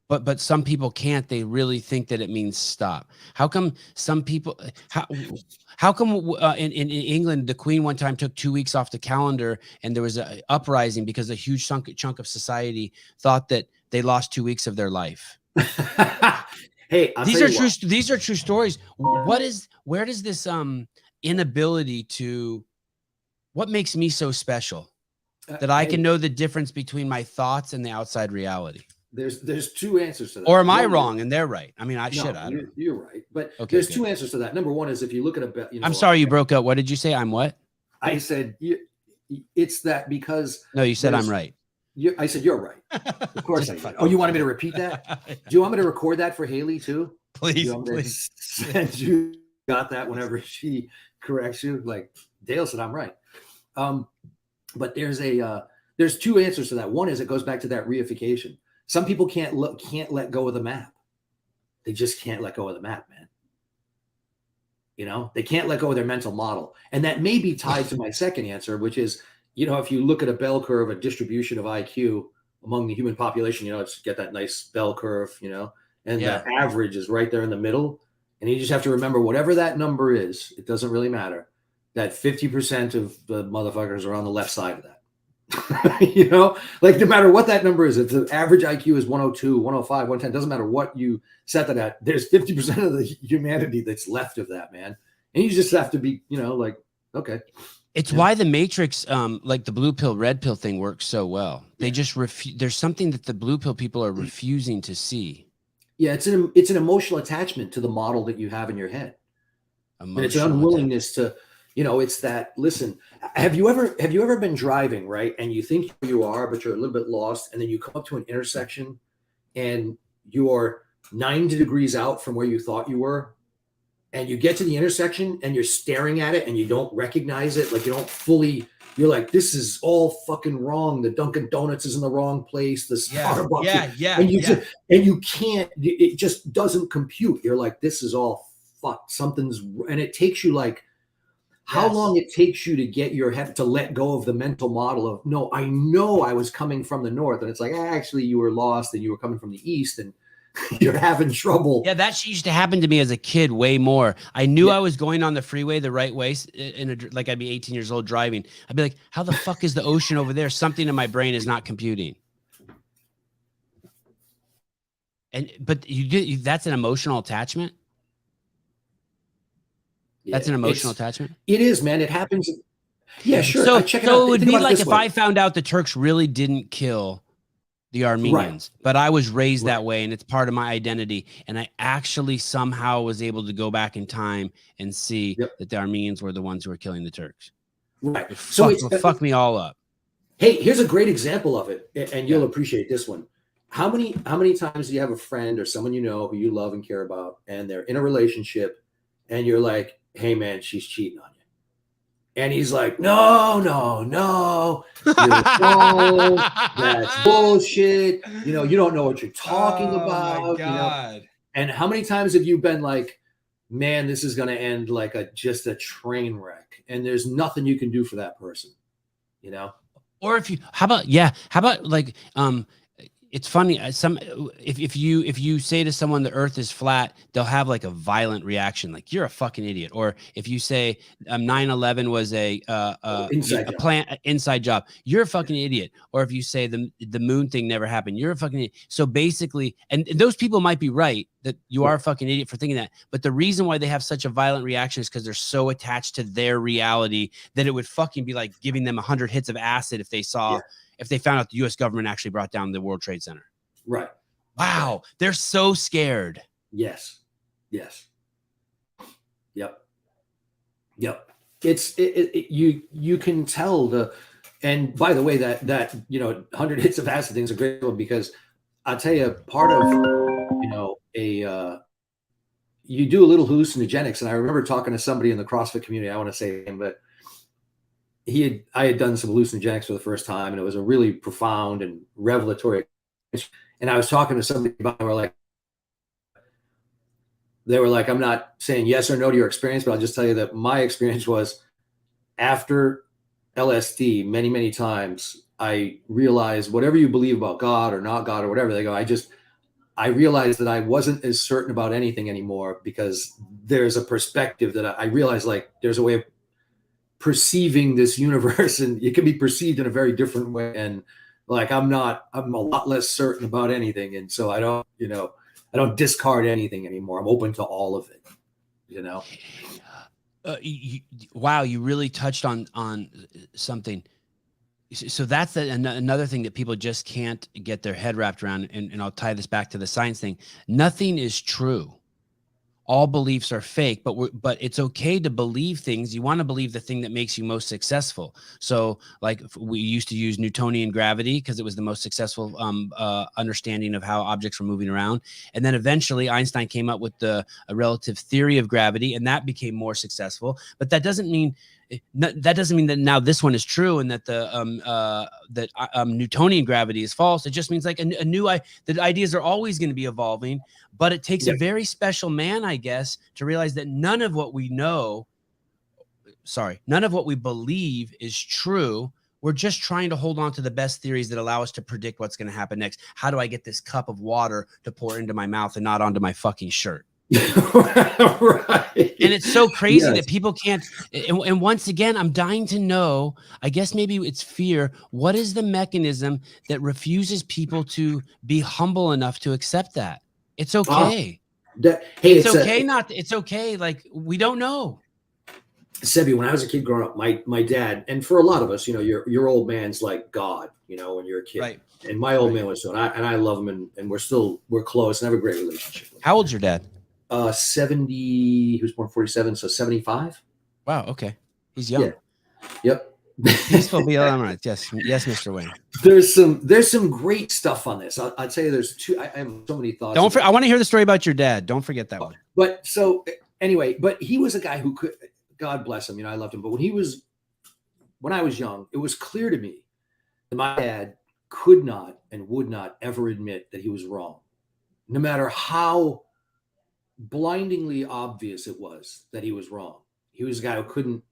A: but some people can't. They really think that it means stop. How come some people? How come in England the Queen one time took 2 weeks off the calendar, and there was an uprising because a huge chunk of society thought that they lost 2 weeks of their life.
B: Hey,
A: these are true. These are true stories. Where does this inability to? What makes me so special? That I can know the difference between my thoughts and the outside reality.
B: There's two answers to that.
A: Or am I wrong and they're right? I mean,
B: you're right. But there's two answers to that. Number one is if you look at
A: I'm sorry, you broke up. What did you say? I'm what?
B: I said it's that because.
A: No, you said I'm right.
B: I said you're right. Of course I did. Oh, you wanted me to repeat that? Do you want me to record that for Haley too?
A: Please.
B: Send you got that whenever she corrects you. Like Dale said, I'm right. But there's two answers to that. One is it goes back to that reification. Some people can't let go of the map. They just can't let go of the map, man. You know, they can't let go of their mental model. And that may be tied to my second answer, which is, you know, if you look at a bell curve, a distribution of IQ among the human population, you know, it's get that nice bell curve, you know, and the average is right there in the middle. And you just have to remember whatever that number is, it doesn't really matter. That 50% of the motherfuckers are on the left side of that. You know, like no matter what that number is, if the average IQ is 102, 105, 110, doesn't matter what you set that at, there's 50% of the humanity that's left of that, man. And you just have to be, you know, like, okay.
A: It's why the Matrix, like the blue pill, red pill thing works so well. They just there's something that the blue pill people are refusing to see. Yeah, it's
B: an emotional attachment to the model that you have in your head. And it's an unwillingness to, you know, it's that, listen, have you ever been driving, right? And you think you are, but you're a little bit lost. And then you come up to an intersection and you're 90 degrees out from where you thought you were. And you get to the intersection and you're staring at it and you don't recognize it. Like you don't fully, you're like, this is all fucking wrong. The Dunkin' Donuts is in the wrong place. The Starbucks. And you can't, it just doesn't compute. You're like, this is all fucked. And it takes you like, how long it takes you to get your head to let go of the mental model of, no, I know I was coming from the north. And it's like, actually you were lost and you were coming from the east and you're having trouble.
A: Yeah, that used to happen to me as a kid way more. I knew I was going on the freeway the right way, like I'd be 18 years old driving. I'd be like, how the fuck is the ocean over there? Something in my brain is not computing. But that's an emotional attachment? That's an emotional attachment?
B: It is, man. It happens. Yeah, sure.
A: So it would be like if I found out the Turks really didn't kill the Armenians, but I was raised that way and it's part of my identity. And I actually somehow was able to go back in time and see that the Armenians were the ones who were killing the Turks.
B: Right.
A: So it fucked me all up.
B: Hey, here's a great example of it. And you'll appreciate this one. How many times do you have a friend or someone you know who you love and care about, and they're in a relationship and you're like, hey man, she's cheating on you. And he's like, no, you're wrong. That's bullshit. You know, you don't know what you're talking about. My God. You know? And how many times have you been like, man, this is going to end like just a train wreck. And there's nothing you can do for that person, you know?
A: Or how about like, it's funny. If you say to someone the earth is flat, they'll have like a violent reaction. Like you're a fucking idiot. Or if you say 9/11 was a inside job, you're a fucking idiot. Or if you say the moon thing never happened, you're a fucking idiot. So basically, and those people might be right that you are a fucking idiot for thinking that. But the reason why they have such a violent reaction is because they're so attached to their reality that it would fucking be like giving them 100 hits of acid if they saw. If they found out the U.S. government actually brought down the World Trade Center.
B: Right.
A: Wow. Right. They're so scared.
B: Yes. Yep. It's you can tell and by the way, that, you know, 100 hits of acid thing's a great one because I'll tell you part of, you know, you do a little hallucinogenics. And I remember talking to somebody in the CrossFit community, I want to say him, but I had done some hallucinogenics for the first time, and it was a really profound and revelatory. And I was talking to somebody about, they were like, I'm not saying yes or no to your experience, but I'll just tell you that my experience was after LSD, many, many times, I realized whatever you believe about God or not God or whatever, they go, I realized that I wasn't as certain about anything anymore, because there's a perspective that I realized, like, there's a way of perceiving this universe, and it can be perceived in a very different way. And like, I'm a lot less certain about anything. And so I don't discard anything anymore. I'm open to all of it,
A: Wow, you really touched on something. So that's another thing that people just can't get their head wrapped around. And I'll tie this back to the science thing. Nothing is true. All beliefs are fake, but it's okay to believe things. You want to believe the thing that makes you most successful. So like we used to use Newtonian gravity because it was the most successful understanding of how objects were moving around. And then eventually Einstein came up with a relative theory of gravity, and that became more successful. But that doesn't mean that now this one is true and that the Newtonian gravity is false. It just means like the ideas are always going to be evolving, but it takes a very special man, I guess, to realize that none of what we believe is true. We're just trying to hold on to the best theories that allow us to predict what's going to happen next. How do I get this cup of water to pour into my mouth and not onto my fucking shirt?
B: Right.
A: And it's so crazy that people can't. And once again, I'm dying to know, I guess maybe it's fear. What is the mechanism that refuses people to be humble enough to accept that? It's okay. It's okay. Like, we don't know.
B: Sebi, when I was a kid growing up, my dad, and for a lot of us, your old man's like God, when you're a kid.
A: Right.
B: And my old man was so, and I love him, and we're close and have a great relationship.
A: How old's your dad?
B: 70. He was born 47, so 75.
A: Wow. Okay. He's young.
B: Yeah. Yep.
A: Peaceful BLM. Yes, Mr. Wayne.
B: There's some great stuff on this. I'd say there's two. I have so many thoughts.
A: I want to hear the story about your dad. Don't forget that one.
B: But so anyway, he was a guy who could, God bless him, I loved him. But when I was young, it was clear to me that my dad could not and would not ever admit that he was wrong, no matter how blindingly obvious it was that he was wrong. He was a guy who couldn't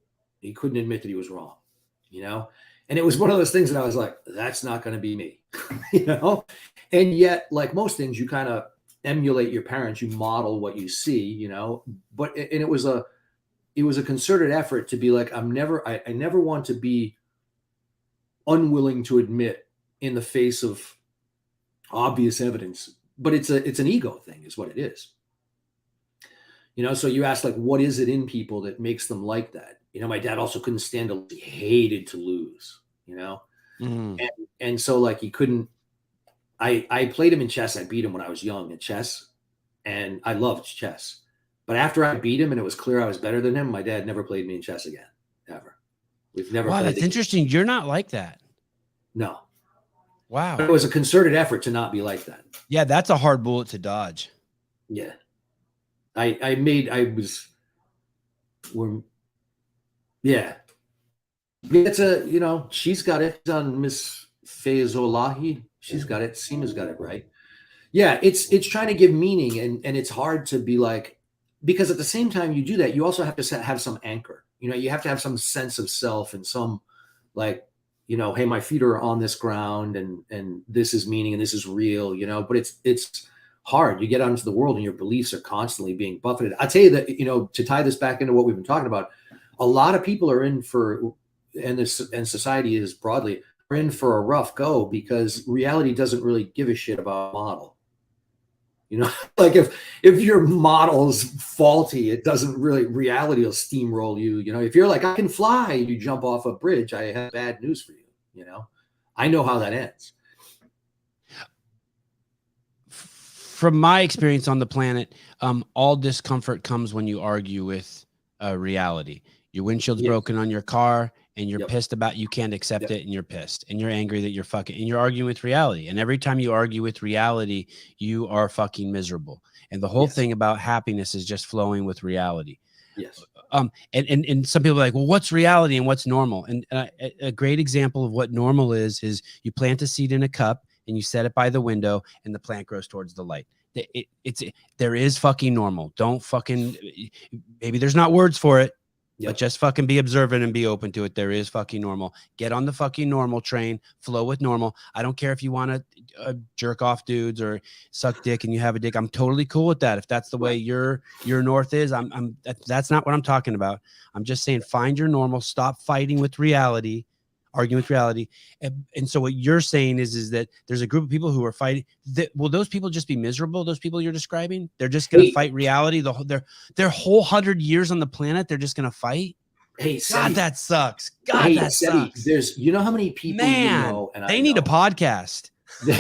B: admit that he was wrong, and it was one of those things that I was like, that's not going to be me, and yet, like most things, you kind of emulate your parents, you model what you see, but it was a concerted effort to be like, I never want to be unwilling to admit in the face of obvious evidence, but it's an ego thing is what it is. So you ask, like, what is it in people that makes them like that? My dad also couldn't stand he hated to lose, and so like he couldn't, I played him in chess. I beat him when I was young at chess, and I loved chess. But after I beat him and it was clear I was better than him, my dad never played me in chess again, ever. We've never.
A: Wow, that's interesting. You're not like that.
B: No.
A: Wow.
B: It was a concerted effort to not be like that.
A: Yeah, that's a hard bullet to dodge.
B: Yeah. It's she's got it on Miss Fayzolahi. She's got it. Seema's got it right. Yeah, it's trying to give meaning, and it's hard to be like, because at the same time you do that, you also have to have some anchor. You have to have some sense of self and some, like, hey, my feet are on this ground, and this is meaning and this is real, but it's hard. You get out into the world and your beliefs are constantly being buffeted. I'll tell you that, to tie this back into what we've been talking about, a lot of people are in for, and society is broadly, are in for a rough go because reality doesn't really give a shit about model. Like if your model's faulty, it doesn't really, reality will steamroll you. If you're like, I can fly, you jump off a bridge, I have bad news for you. I know how that ends.
A: From my experience on the planet, all discomfort comes when you argue with reality. Your windshield's broken on your car and you're pissed about, you can't accept it, and you're pissed and you're angry that you're fucking, and you're arguing with reality. And every time you argue with reality, you are fucking miserable. And the whole thing about happiness is just flowing with reality.
B: Yes.
A: And some people are like, well, what's reality and what's normal? And a great example of what normal is you plant a seed in a cup and you set it by the window and the plant grows towards the light. There is fucking normal. Don't fucking, maybe there's not words for it. But just fucking be observant and be open to it. There is fucking normal. Get on the fucking normal train. Flow with normal. I don't care if you want to jerk off dudes or suck dick and you have a dick. I'm totally cool with that. If that's the way your north is, that's not what I'm talking about. I'm just saying find your normal. Stop fighting with reality, arguing with reality. And so what you're saying is that there's a group of people who are fighting. Will those people just be miserable? Those people you're describing? They're just going to fight reality. Their whole 100 years on the planet, they're just going to fight.
B: Hey,
A: God, that sucks. God, that sucks.
B: There's, you know how many people you know, and
A: they need a podcast. Man,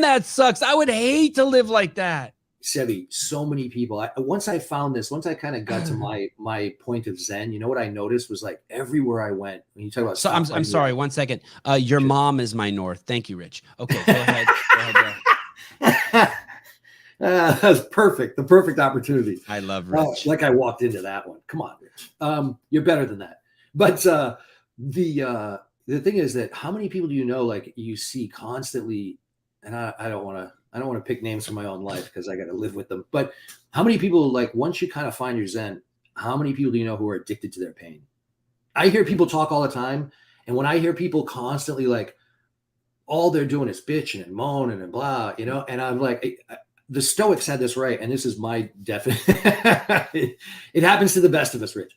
A: that sucks. I would hate to live like that.
B: Sevi, so many people. Once I found this, once I kind of got to my point of Zen, you know what I noticed was like everywhere I went, when you talk about.
A: So I'm sorry, 1 second. Your mom is my north. Thank you, Rich. Okay, go ahead. Go ahead.
B: That's perfect. The perfect opportunity.
A: I love Rich.
B: Like I walked into that one. Come on, Rich. You're better than that. But the thing is that how many people do you know, like you see constantly, and I don't want to pick names from my own life because I got to live with them. But how many people, like once you kind of find your Zen, how many people do you know who are addicted to their pain? I hear people talk all the time. And when I hear people constantly like all they're doing is bitching and moaning and blah, you know, and I'm like, the Stoics had this right. And this is my definition. It happens to the best of us, Rich.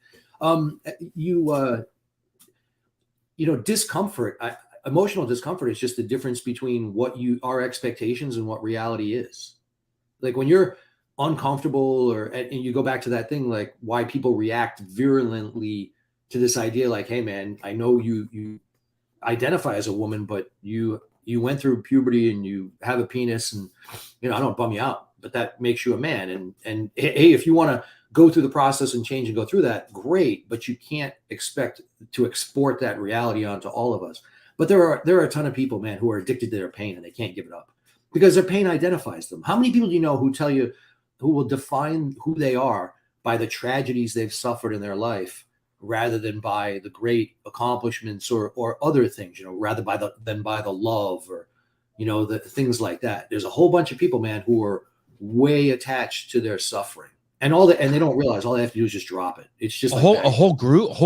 B: Discomfort, emotional discomfort is just the difference between what our expectations and what reality is. Like when you're uncomfortable and you go back to that thing, like why people react virulently to this idea, like, hey man, I know you identify as a woman, but you went through puberty and you have a penis and, you know, I don't bum you out, but that makes you a man. And hey, if you want to go through the process and change and go through that, great, but you can't expect to export that reality onto all of us. But there are a ton of people, man, who are addicted to their pain and they can't give it up because their pain identifies them. How many people do you know who will define who they are by the tragedies they've suffered in their life rather than by the great accomplishments or other things, you know, than by the love or, you know, the things like that. There's a whole bunch of people, man, who are way attached to their suffering and they don't realize all they have to do is just drop it. It's just whole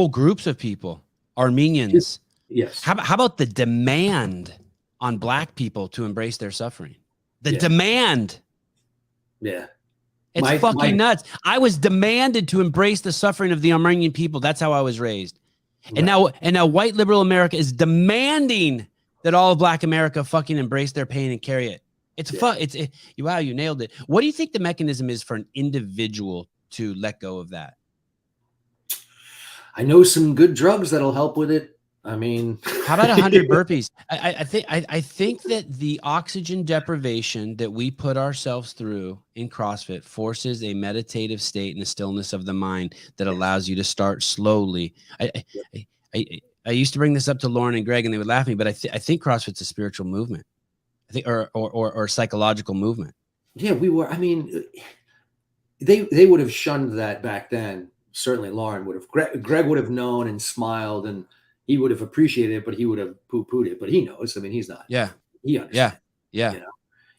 A: groups of people, Armenians.
B: Yes.
A: How about the demand on Black people to embrace their suffering? The demand.
B: Yeah.
A: It's fucking nuts. I was demanded to embrace the suffering of the Armenian people. That's how I was raised. Right. And now white liberal America is demanding that all of Black America fucking embrace their pain and carry it. Wow, you nailed it. What do you think the mechanism is for an individual to let go of that?
B: I know some good drugs that'll help with it. I mean,
A: how about 100 burpees? I think that the oxygen deprivation that we put ourselves through in CrossFit forces a meditative state and a stillness of the mind that allows you to start slowly. I used to bring this up to Lauren and Greg and they would laugh at me, but I think CrossFit's a spiritual movement. I think, or psychological movement.
B: Yeah, we were. I mean, they would have shunned that back then. Certainly, Lauren would have. Greg would have known and smiled, and he would have appreciated it, but he would have poo-pooed it. But he knows. I mean, he's not.
A: Yeah.
B: He understands.
A: Yeah.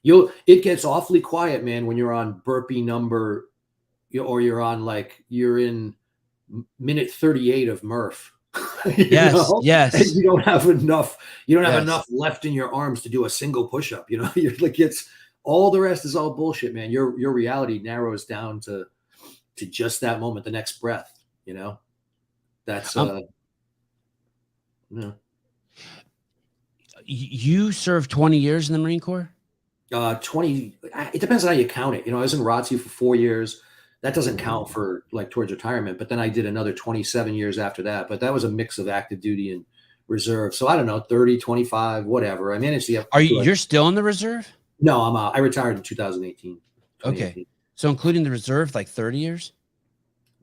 B: You know, it gets awfully quiet, man, when you're on burpee number, or you're in minute 38 of Murph.
A: Yes.
B: And you don't have enough. You don't have enough left in your arms to do a single push-up. You know, you're like, it's all the rest is all bullshit, man. Your reality narrows down to just that moment, the next breath. You know, that's no.
A: You served 20 years in the Marine Corps?
B: 20. It depends on how you count it. You know, I was in ROTC for 4 years. That doesn't count for like towards retirement. But then I did another 27 years after that. But that was a mix of active duty and reserve. So I don't know, 30, 25, whatever. I managed to get.
A: You're still in the reserve?
B: No, I'm I retired in 2018.
A: Okay. So including the reserve, like 30 years?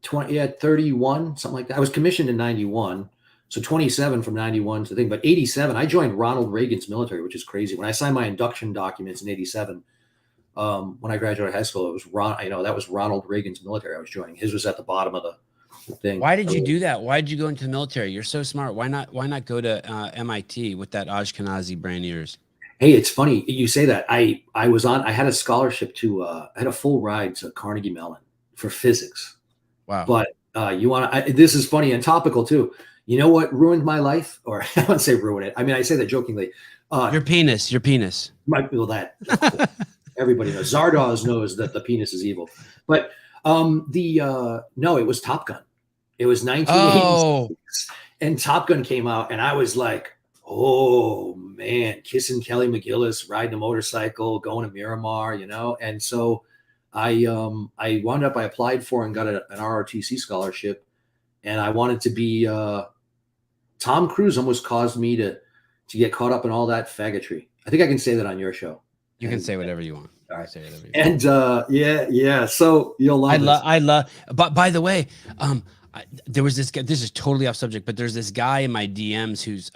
B: 31, something like that. I was commissioned in 91. So 27 from 91 to the thing, but 87, I joined Ronald Reagan's military, which is crazy. When I signed my induction documents in 87, when I graduated high school, it was that was Ronald Reagan's military I was joining. His was at the bottom of the thing.
A: Why did you do that? Why did you go into the military? You're so smart. Why not go to MIT with that Ashkenazi brain of yours?
B: Hey, it's funny you say that. I had a scholarship I had a full ride to Carnegie Mellon for physics.
A: Wow.
B: But you want to, this is funny and topical too. You know what ruined my life? Or I wouldn't say ruin it. I mean, I say that jokingly.
A: Your penis.
B: Well, that everybody knows. Zardoz knows that the penis is evil. But no, it was Top Gun. It was 1986. And Top Gun came out, and I was like, oh man, kissing Kelly McGillis, riding a motorcycle, going to Miramar, you know? And so I wound up, I applied for and got an ROTC scholarship, and I wanted to be Tom Cruise almost caused me to get caught up in all that faggotry. I think I can say that on your show.
A: You can say whatever you want.
B: All right.
A: Say whatever you want.
B: And yeah. So you'll love
A: I love. But by the way, there was this guy. This is totally off subject, but there's this guy in my DMs who's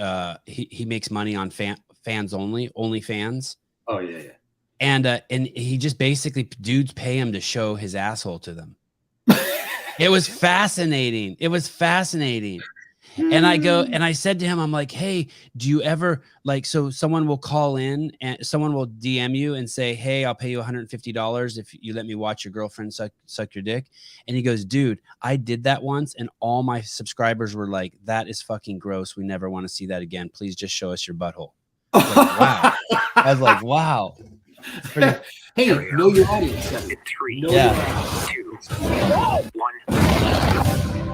A: he makes money on fans only fans.
B: Oh yeah.
A: And he just basically dudes pay him to show his asshole to them. It was fascinating. And I said to him, I'm like, hey, do you ever so someone will call in and someone will DM you and say, hey, I'll pay you $150 if you let me watch your girlfriend suck your dick. And he goes, dude, I did that once. And all my subscribers were like, that is fucking gross. We never want to see that again. Please just show us your butthole. I was like, wow.
B: Hey, know your audience.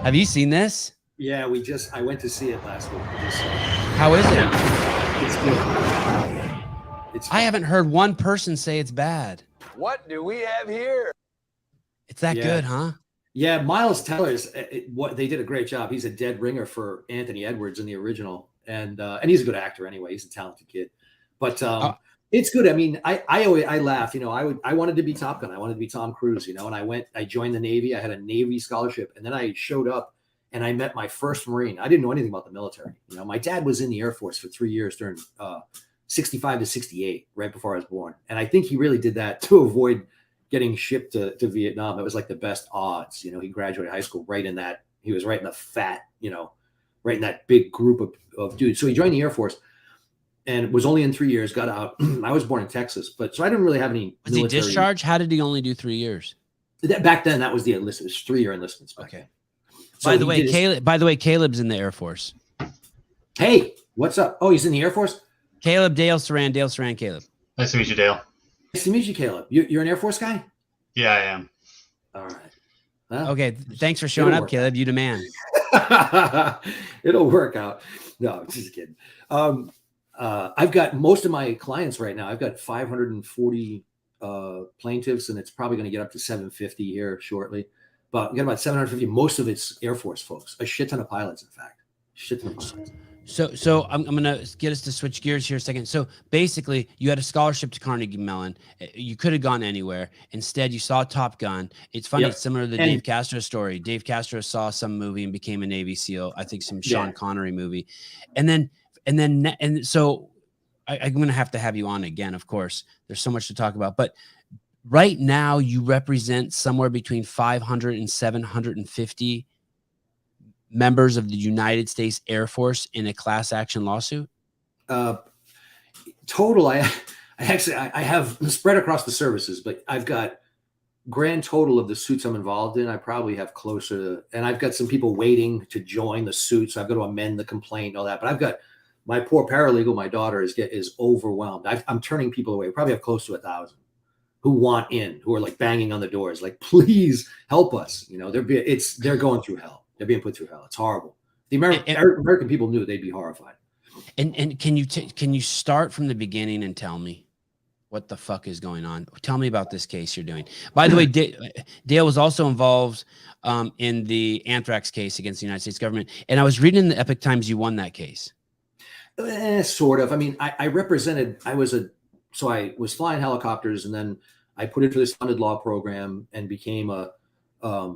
A: Have you seen this?
B: Yeah, I went to see it last week.
A: How is it?
B: It's good.
A: I haven't heard one person say it's bad.
C: What do we have here?
A: It's that good, huh?
B: Yeah, Miles Teller's they did a great job. He's a dead ringer for Anthony Edwards in the original, and he's a good actor anyway. He's a talented kid, but it's good. I mean, I laugh. You know, I wanted to be Top Gun. I wanted to be Tom Cruise. You know, and I joined the Navy. I had a Navy scholarship, and then I showed up. And I met my first Marine. I didn't know anything about the military. You know, my dad was in the Air Force for 3 years during 65 to 68, right before I was born. And I think he really did that to avoid getting shipped to Vietnam. It was like the best odds. You know, he graduated high school he was right in the fat, you know, right in that big group of dudes. So he joined the Air Force and was only in 3 years, got out. I was born in Texas, so I didn't really have any
A: military. Was he discharged? How did he only do 3 years?
B: Back then, that was the enlistment. It was 3-year enlistments.
A: Okay. So by the way, Caleb's in the Air Force.
B: Hey, what's up? Oh, he's in the Air Force?
A: Caleb, Dale Saran, Caleb.
D: Nice to meet you, Dale.
B: Nice to meet you, Caleb. You're an Air Force guy?
D: Yeah, I am.
B: All right. Well,
A: okay, thanks for showing up, Caleb. You the man.
B: It'll work out. No, just kidding. I've got most of my clients right now. I've got 540 plaintiffs, and it's probably going to get up to 750 here shortly. But we got about 750. Most of it's Air Force folks. A shit ton of pilots, in fact. Shit ton of pilots.
A: So I'm going to get us to switch gears here a second. So basically, you had a scholarship to Carnegie Mellon. You could have gone anywhere. Instead, you saw Top Gun. It's funny. Yep. It's similar to the Dave Castro story. Dave Castro saw some movie and became a Navy SEAL. I think some Sean Connery movie. And so I'm going to have you on again, of course. There's so much to talk about. But right now, you represent somewhere between 500 and 750 members of the United States Air Force in a class action lawsuit?
B: Total, I have spread across the services, but I've got grand total of the suits I'm involved in. I probably have closer to, and I've got some people waiting to join the suit, so I've got to amend the complaint and all that. But I've got my poor paralegal, my daughter is overwhelmed. I'm turning people away. We probably have close to 1,000 who want in, who are like banging on the doors, like, please help us. You know, they're going through hell. They're being put through hell. It's horrible. The American people knew, they'd be horrified.
A: And can you start from the beginning and tell me what the fuck is going on? Tell me about this case you're doing. By the way, Dale was also involved in the Anthrax case against the United States government. And I was reading in the Epic Times you won that case.
B: Sort of. I mean, I was flying helicopters, and then I put into this funded law program and became there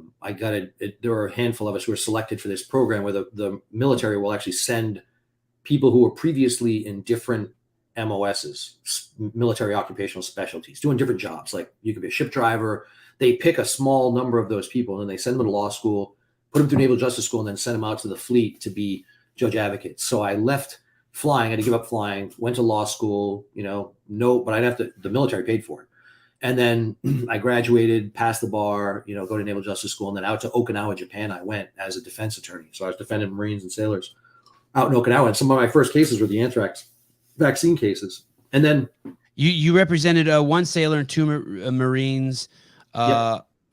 B: were a handful of us who were selected for this program where the military will actually send people who were previously in different MOSs, military occupational specialties, doing different jobs. Like you could be a ship driver. They pick a small number of those people and then they send them to law school, put them through naval justice school, and then send them out to the fleet to be judge advocates. So I left flying. I had to give up flying, went to law school, but the military paid for it. And then I graduated, passed the bar, go to Naval Justice School, and then out to Okinawa, Japan, I went as a defense attorney. So I was defending Marines and sailors out in Okinawa. And some of my first cases were the anthrax vaccine cases. And then
A: you represented one sailor and two Marines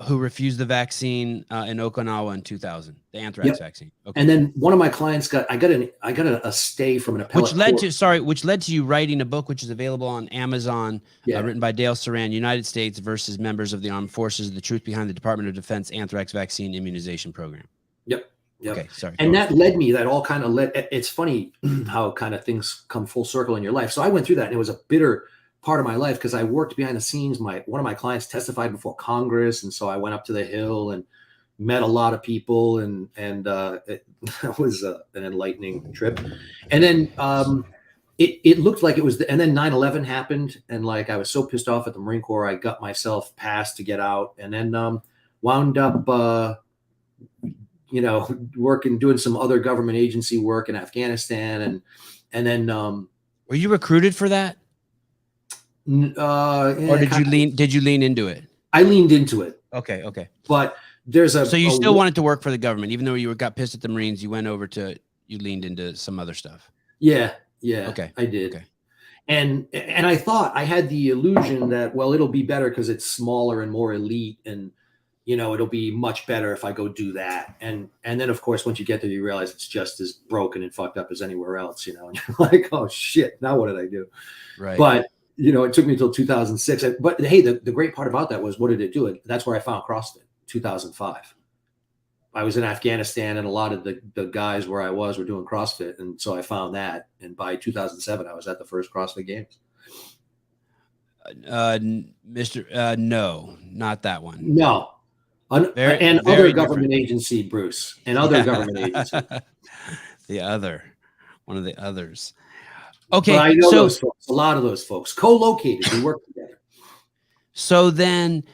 A: who refused the vaccine in Okinawa in 2000, the anthrax vaccine. Okay.
B: And then one of my clients I got a stay from an appellate
A: which led to you writing a book, which is available on Amazon, written by Dale Saran, United States versus members of the Armed Forces: The Truth Behind the Department of Defense Anthrax Vaccine Immunization Program.
B: Yep.
A: Okay, sorry.
B: And that all kind of led, it's funny how kind of things come full circle in your life. So I went through that, and it was a bitter part of my life because I worked behind the scenes. One of my clients testified before Congress, and so I went up to the Hill and met a lot of people, and it was an enlightening trip. And then it looked like it was, and then 9/11 happened, and like I was so pissed off at the Marine Corps, I got myself passed to get out, and then wound up doing some other government agency work in Afghanistan, and then
A: were you recruited for that? Or did you lean into it?
B: I leaned into it.
A: Okay.
B: But so
A: you still wanted to work for the government, even though you got pissed at the Marines, you leaned into some other stuff.
B: Yeah.
A: Okay.
B: I did.
A: Okay.
B: And I thought I had the illusion that, well, it'll be better because it's smaller and more elite, and it'll be much better if I go do that. And then of course, once you get there, you realize it's just as broken and fucked up as anywhere else, and you're like, oh shit, now what did I do?
A: Right.
B: But it took me until 2006. But hey, the great part about that was, what did it do? That's where I found CrossFit, 2005. I was in Afghanistan, and a lot of the guys where I was were doing CrossFit. And so I found that. And by 2007, I was at the first CrossFit Games.
A: No, not that one.
B: No. Other government agency, Bruce, and other government agency.
A: One of the others. Okay,
B: but I know those folks, a lot of those folks, co-located, we work together. So
A: then,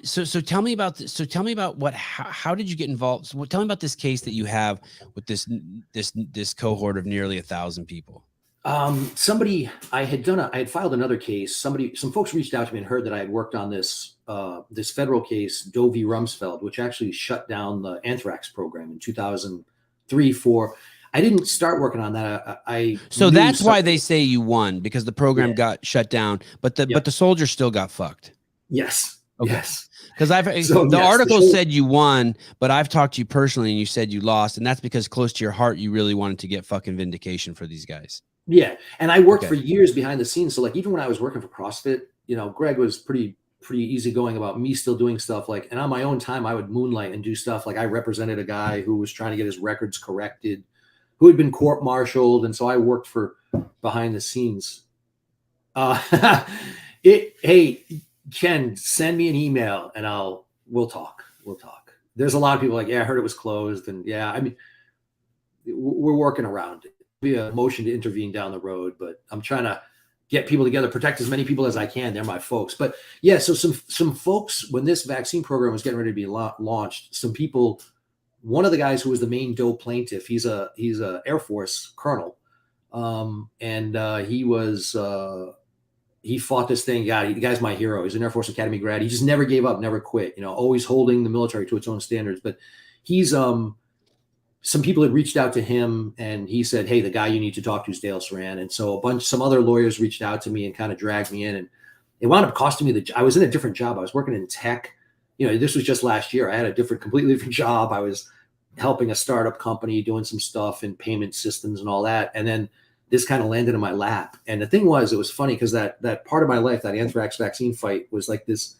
A: so tell me about this. So tell me about how did you get involved? So tell me about this case that you have with this cohort of nearly 1,000 people.
B: I had filed another case. Some folks reached out to me and heard that I had worked on this federal case, Doe v. Rumsfeld, which actually shut down the anthrax program in 2003-4. I didn't start working on that.
A: So that's why they say you won, because the program got shut down, but the soldiers still got fucked.
B: Yes.
A: Okay.
B: Yes.
A: Because the article said you won, but I've talked to you personally and you said you lost, and that's because close to your heart you really wanted to get fucking vindication for these guys.
B: Yeah, and I worked for years behind the scenes. So like even when I was working for CrossFit, Greg was pretty easygoing about me still doing stuff and on my own time I would moonlight and do stuff. Like I represented a guy who was trying to get his records corrected, who had been court-martialed, and so I worked for behind the scenes. Hey, Ken, send me an email and we'll talk. There's a lot of people like, yeah, I heard it was closed, and yeah, I mean, we're working around it. Be a motion to intervene down the road, but I'm trying to get people together, protect as many people as I can. They're my folks. But yeah, so some folks, when this vaccine program was getting ready to be launched, some people, one of the guys who was the main Doe plaintiff, he's a Air Force colonel, and he fought this thing. God, the guy's my hero. He's an Air Force Academy grad. He just never gave up, never quit. Always holding the military to its own standards. But he's some people had reached out to him, and he said, hey, the guy you need to talk to is Dale Saran. And so some other lawyers reached out to me and kind of dragged me in, and it wound up costing me I was in a different job. I was working in tech. This was just last year. I had a completely different job. I was helping a startup company, doing some stuff in payment systems and all that. And then this kind of landed in my lap. And the thing was, it was funny because that part of my life, that anthrax vaccine fight, was like this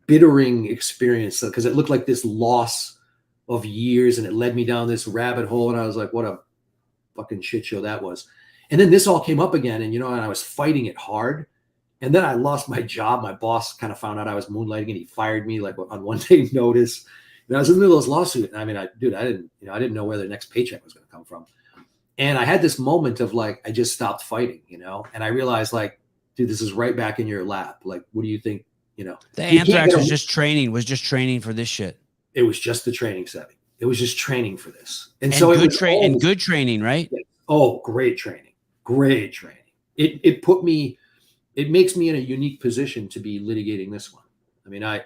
B: bittering experience, because it looked like this loss of years, and it led me down this rabbit hole, and I was like, what a fucking shit show that was. And then this all came up again, and and I was fighting it hard, and then I lost my job. My boss kind of found out I was moonlighting, and he fired me like on one day notice. And I was in the middle of this lawsuit, and I mean, I didn't know where the next paycheck was going to come from. And I had this moment of like, I just stopped fighting, and I realized like, dude, this is right back in your lap. Like, what do you think?
A: The anthrax was just training for this shit.
B: It was just the training setting. It was just training for this. And
A: so
B: good
A: training, right?
B: Oh, great training. Great training. It put me it makes me in a unique position to be litigating this one. I mean, a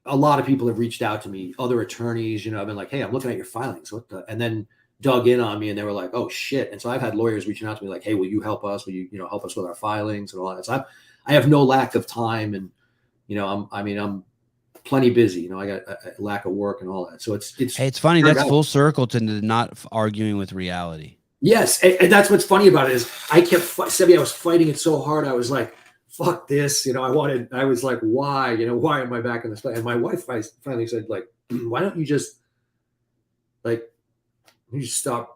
B: lot of people have reached out to me, other attorneys, I've been like, hey, I'm looking at your filings. And then dug in on me and they were like, oh shit. And so I've had lawyers reaching out to me like, hey, will you help us? Will you, help us with our filings and all that? So I have no lack of time and, I'm plenty busy. I got a lack of work and all that. So
A: it's funny. That's full circle to not arguing with reality.
B: Yes. And that's what's funny about it is I was fighting it so hard. I was like, fuck this. I was like, why, why am I back in this fight? And my wife finally said like, why don't you just stop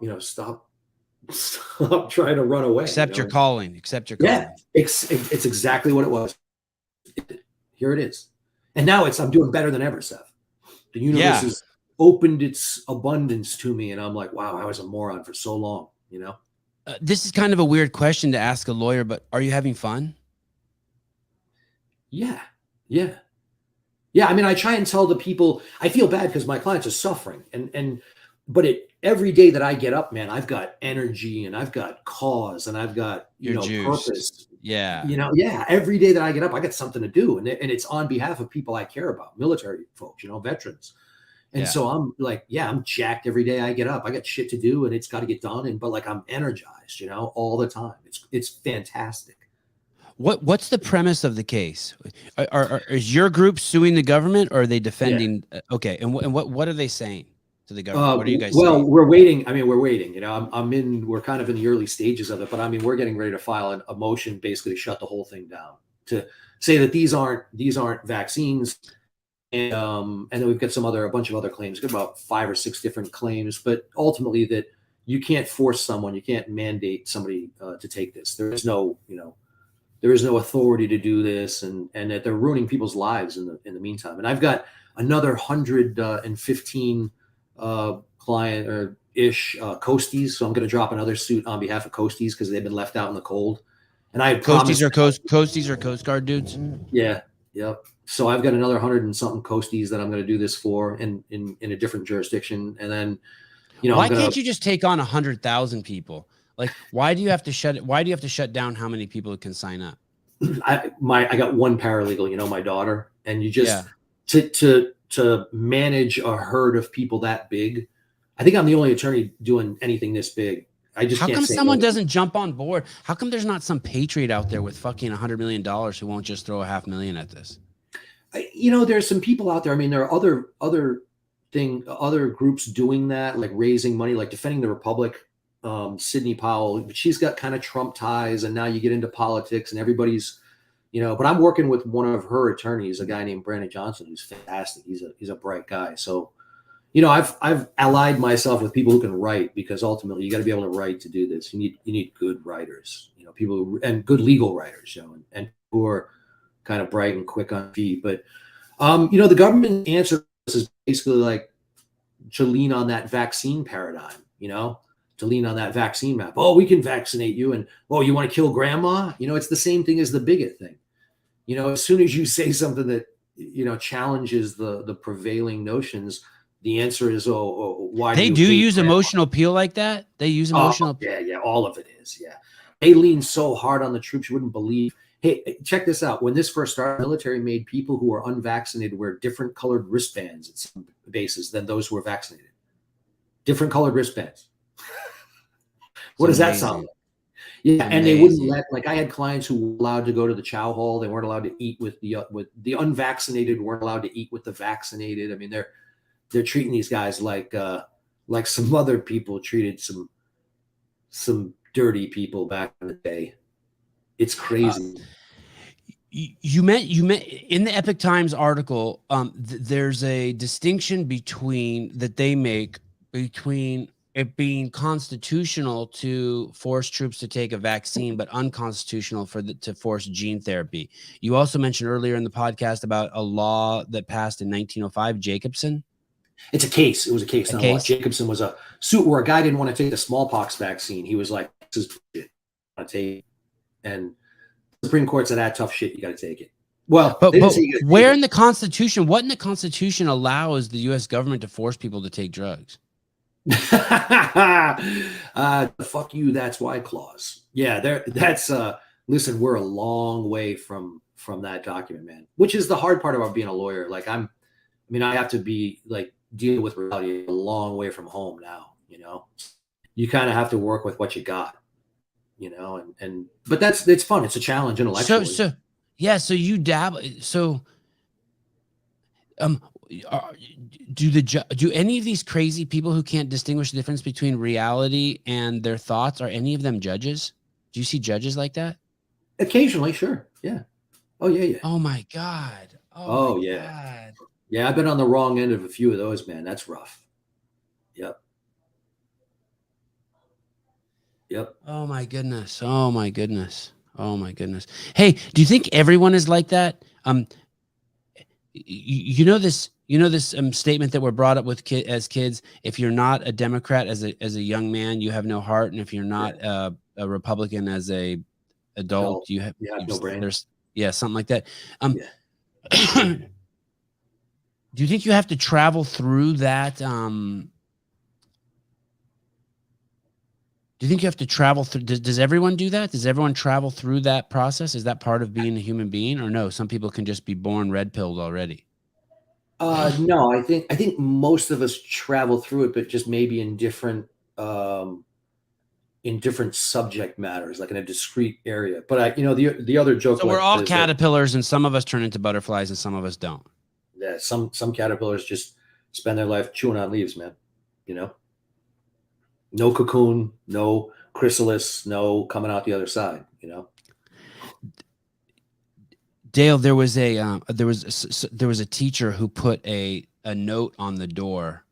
B: trying to run away.
A: Accept your calling.
B: Yeah. It's exactly what it was. Here it is. And now I'm doing better than ever, Seth. The universe has opened its abundance to me. And I'm like, wow, I was a moron for so long,
A: This is kind of a weird question to ask a lawyer, but are you having fun?
B: Yeah. Yeah. Yeah. I mean, I try and tell the people, I feel bad because my clients are suffering but every day that I get up, man, I've got energy and I've got cause and I've got, purpose.
A: Yeah.
B: Every day that I get up, I got something to do. And it's on behalf of people I care about, military folks, veterans. And so I'm like, I'm jacked every day I get up. I got shit to do and it's got to get done. But like, I'm energized, all the time. It's fantastic.
A: What's the premise of the case? Is your group suing the government or are they defending? Yeah. Okay. And what are they saying to the government? What are you guys saying?
B: Well, we're waiting. I mean, we're waiting, we're kind of in the early stages of it, but I mean, we're getting ready to file a motion, basically to shut the whole thing down, to say that these aren't vaccines. And then we've got a bunch of other claims, we've got about 5 or 6 different claims, but ultimately that you can't force someone, you can't mandate somebody to take this. There is no authority to do this, and that they're ruining people's lives in the meantime. And I've got another 115 client or ish Coasties, so I'm going to drop another suit on behalf of Coasties because they've been left out in the cold. And I
A: Coasties are Coast Guard dudes.
B: Yeah, yep. So I've got another 100 and something Coasties that I'm going to do this for in a different jurisdiction. And then,
A: why can't you just take on 100,000 people? Like, why do you have to shut down how many people can sign up?
B: I got one paralegal, my daughter, and you just to manage a herd of people that big. I think I'm the only attorney doing anything this big. I just
A: How come someone doesn't jump on board? How come there's not some patriot out there with fucking $100 million who won't just throw $500,000 at this?
B: There's some people out there. I mean, there are other groups doing that, like raising money, like Defending the Republic. Sidney Powell, but she's got kind of Trump ties, and now you get into politics and everybody's, but I'm working with one of her attorneys, a guy named Brandon Johnson, who's fantastic. He's a bright guy. So, I've allied myself with people who can write, because ultimately you got to be able to write to do this. You need good writers, people and good legal writers, and who are kind of bright and quick on feet. But, the government answer is basically like to lean on that vaccine paradigm, to lean on that vaccine map. Oh, we can vaccinate you. And, oh, you want to kill grandma? It's the same thing as the bigot thing. As soon as you say something that, challenges the prevailing notions, the answer is, why
A: they do use emotional appeal like that? They use emotional appeal.
B: Yeah, all of it is. Yeah. They lean so hard on the troops, you wouldn't believe. Hey, check this out. When this first started, the military made people who are unvaccinated wear different colored wristbands at some bases than those who are vaccinated. Different colored wristbands. What does that sound like? Yeah, and they wouldn't let, like, I had clients who were allowed to go to the chow hall. They weren't allowed to eat with the unvaccinated, weren't allowed to eat with the vaccinated. I mean, they're treating these guys like some other people treated some dirty people back in the day. It's crazy.
A: You meant in the Epic Times article, there's a distinction that they make between it being constitutional to force troops to take a vaccine, but unconstitutional to force gene therapy. You also mentioned earlier in the podcast about a law that passed in 1905, Jacobson.
B: It's a case. It was a case. Jacobson was a suit where a guy didn't want to take the smallpox vaccine. He was like, "This is shit. I want to take," and the Supreme Court said, "Tough shit. You got to take it." Well,
A: but where in the Constitution? What in the Constitution allows the U.S. government to force people to take drugs?
B: Fuck you. That's why clause. Yeah, that's listen, we're a long way from that document, man, which is the hard part about being a lawyer. Like I have to be like deal with reality a long way from home now, you kind of have to work with what you got, but it's fun. It's a challenge intellectually.
A: So you dabble. So, do any of these crazy people who can't distinguish the difference between reality and their thoughts, are any of them judges? Do you see judges like that?
B: Occasionally, sure. Yeah. Oh yeah, yeah.
A: Oh my God.
B: Oh
A: my
B: yeah.
A: God.
B: Yeah, I've been on the wrong end of a few of those, man. That's rough. Yep. Yep.
A: Oh my goodness. Oh my goodness. Oh my goodness. Hey, do you think everyone is like that? You know this statement that we're brought up with as kids: if you're not a Democrat as a young man, you have no heart, and if you're not a Republican as a adult, you have
B: no brain.
A: There's something like that. Do you think you have to travel through that? Do you think you have to travel through? Does everyone do that? Does everyone travel through that process? Is that part of being a human being, or no? Some people can just be born red-pilled already.
B: No, I think most of us travel through it, but just maybe in different subject matters, like in a discrete area. But the other joke.
A: So we're all caterpillars, and some of us turn into butterflies, and some of us don't.
B: Yeah, some caterpillars just spend their life chewing on leaves, man. No cocoon, no chrysalis, no coming out the other side.
A: Dale, there was a teacher who put a note on the door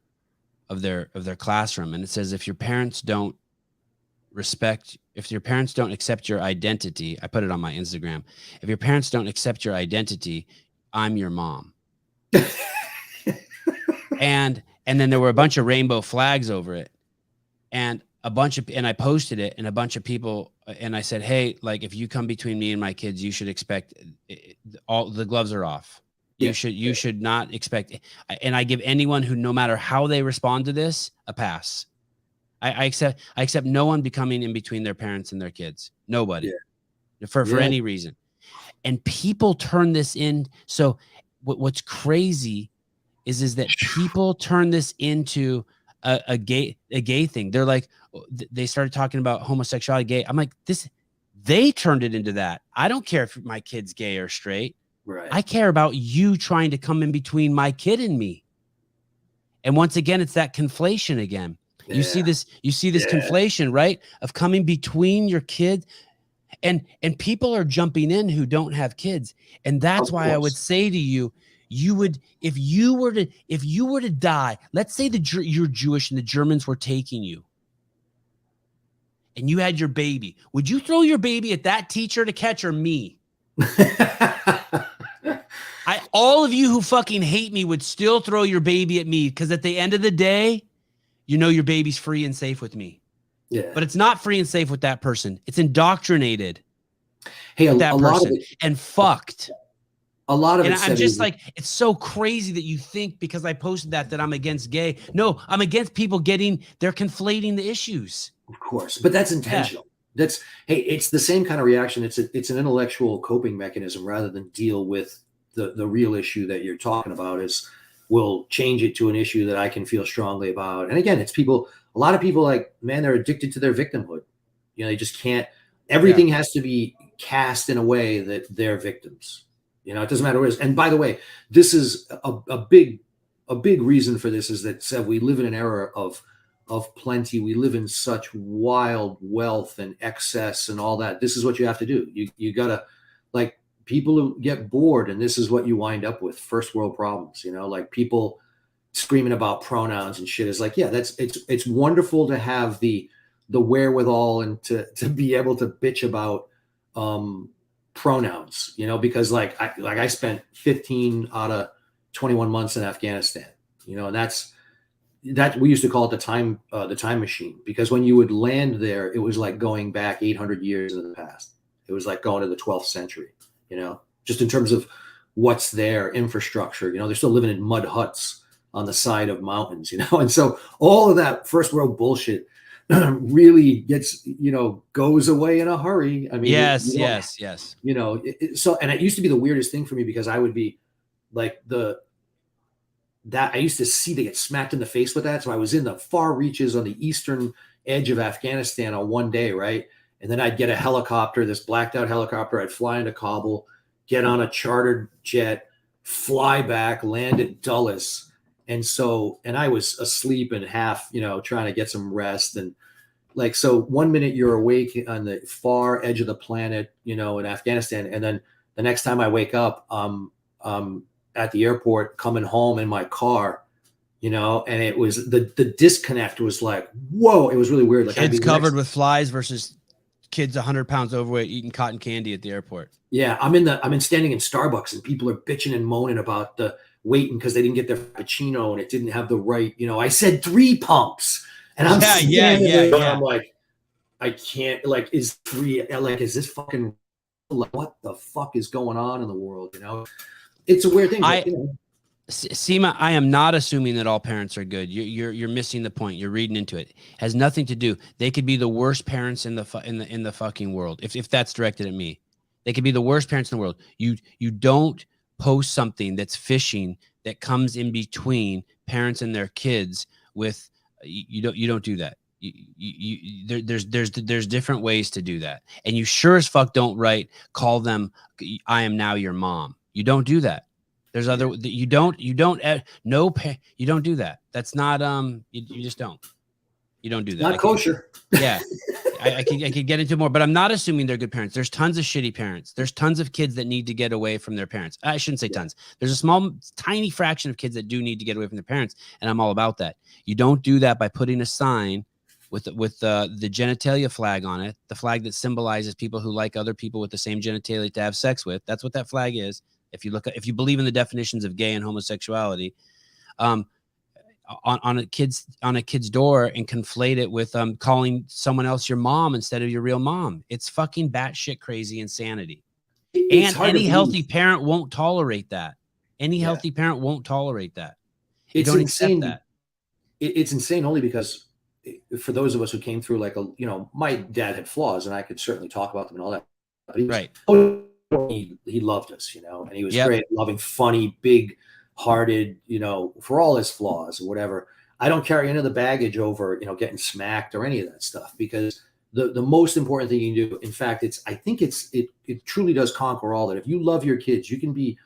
A: of their classroom, and it says, if your parents don't accept your identity, I put it on my Instagram. If your parents don't accept your identity, I'm your mom. and then there were a bunch of rainbow flags over it, and I posted it, and a bunch of people, and I said, hey, like, if you come between me and my kids, you should expect all the gloves are off. You should not expect. And I give anyone who, no matter how they respond to this, a pass. I accept no one becoming in between their parents and their kids. Nobody, for any reason. And people turn this in. So what's crazy is that people turn this into a gay thing. They're like, they started talking about homosexuality, gay. I'm like, they turned it into that. I don't care if my kid's gay or straight.
B: Right.
A: I care about you trying to come in between my kid and me. And once again, it's that conflation again. Yeah. You see this conflation, right? Of coming between your kid and people are jumping in who don't have kids. And that's why I would say to you, if you were to die, let's say you're Jewish and the Germans were taking you and you had your baby, would you throw your baby at that teacher to catch, or me? All of you who fucking hate me would still throw your baby at me, because at the end of the day, your baby's free and safe with me.
B: Yeah.
A: But it's not free and safe with that person. It's indoctrinated.
B: Hey,
A: with that person and fucked.
B: A lot of it.
A: I'm just like, it's so crazy that you think because I posted that I'm against gay. No, I'm against people they're conflating the issues.
B: Of course, but that's intentional. Yeah. It's the same kind of reaction. It's an intellectual coping mechanism rather than deal with the real issue that you're talking about. We'll change it to an issue that I can feel strongly about. And again, it's people. A lot of people, like, man, they're addicted to their victimhood. They just can't. Everything has to be cast in a way that they're victims. It doesn't matter what it is. And by the way, this is a big reason for this, is that we live in an era of plenty. We live in such wild wealth and excess and all that. This is what you have to do. You gotta, like, people who get bored, and this is what you wind up with: first world problems. Like people screaming about pronouns and shit is like, it's wonderful to have the wherewithal and to be able to bitch about pronouns, because like I spent 15 out of 21 months in Afghanistan, and that's we used to call it the time machine, because when you would land there, it was like going back 800 years into the past. It was like going to the 12th century, just in terms of what's there, infrastructure. They're still living in mud huts on the side of mountains, and so all of that first world bullshit really gets, goes away in a hurry. I mean,
A: yes.
B: So, and it used to be the weirdest thing for me because I would be like I used to see they get smacked in the face with that. So I was in the far reaches on the eastern edge of Afghanistan on one day, right? And then I'd get a helicopter, this blacked out helicopter. I'd fly into Kabul, get on a chartered jet, fly back, land at Dulles. And I was asleep and half, trying to get some rest. And like, so 1 minute you're awake on the far edge of the planet, in Afghanistan. And then the next time I wake up, at the airport coming home in my car, and it was the disconnect was like, whoa, it was really weird. Like
A: kids covered with flies versus kids 100 pounds overweight eating cotton candy at the airport.
B: Yeah. I'm standing in Starbucks and people are bitching and moaning about the waiting because they didn't get their Frappuccino and it didn't have the right, I said 3 pumps and I'm I'm like, I can't, like, is this fucking, like, what the fuck is going on in the world? It's a weird thing.
A: Seema, I am not assuming that all parents are good. You're missing the point. You're reading into it. It has nothing to do. They could be the worst parents in the fucking world. If that's directed at me, they could be the worst parents in the world. You don't post something that's fishing that comes in between parents and their kids with you don't do that. There's different ways to do that, and you sure as fuck don't call them I am now your mom. You don't do that. There's other you don't do that. That's not you just don't. You don't do that.
B: Not kosher.
A: Yeah. I could get into more, but I'm not assuming they're good parents. There's tons of shitty parents. There's tons of kids that need to get away from their parents. I shouldn't say tons. There's a small, tiny fraction of kids that do need to get away from their parents, and I'm all about that. You don't do that by putting a sign with the genitalia flag on it, the flag that symbolizes people who like other people with the same genitalia to have sex with. That's what that flag is. If you believe in the definitions of gay and homosexuality, on a kid's door and conflate it with calling someone else your mom instead of your real mom. It's fucking batshit crazy insanity. And any healthy parent won't tolerate that. Any healthy parent won't tolerate that. You don't accept that.
B: It's insane only because for those of us who came through my dad had flaws and I could certainly talk about them and all that. But he loved us, and he was great, loving, funny, big-hearted, for all his flaws or whatever. I don't carry any of the baggage over, getting smacked or any of that stuff because the most important thing you can do, in fact, I think it truly does conquer all that. If you love your kids, you can be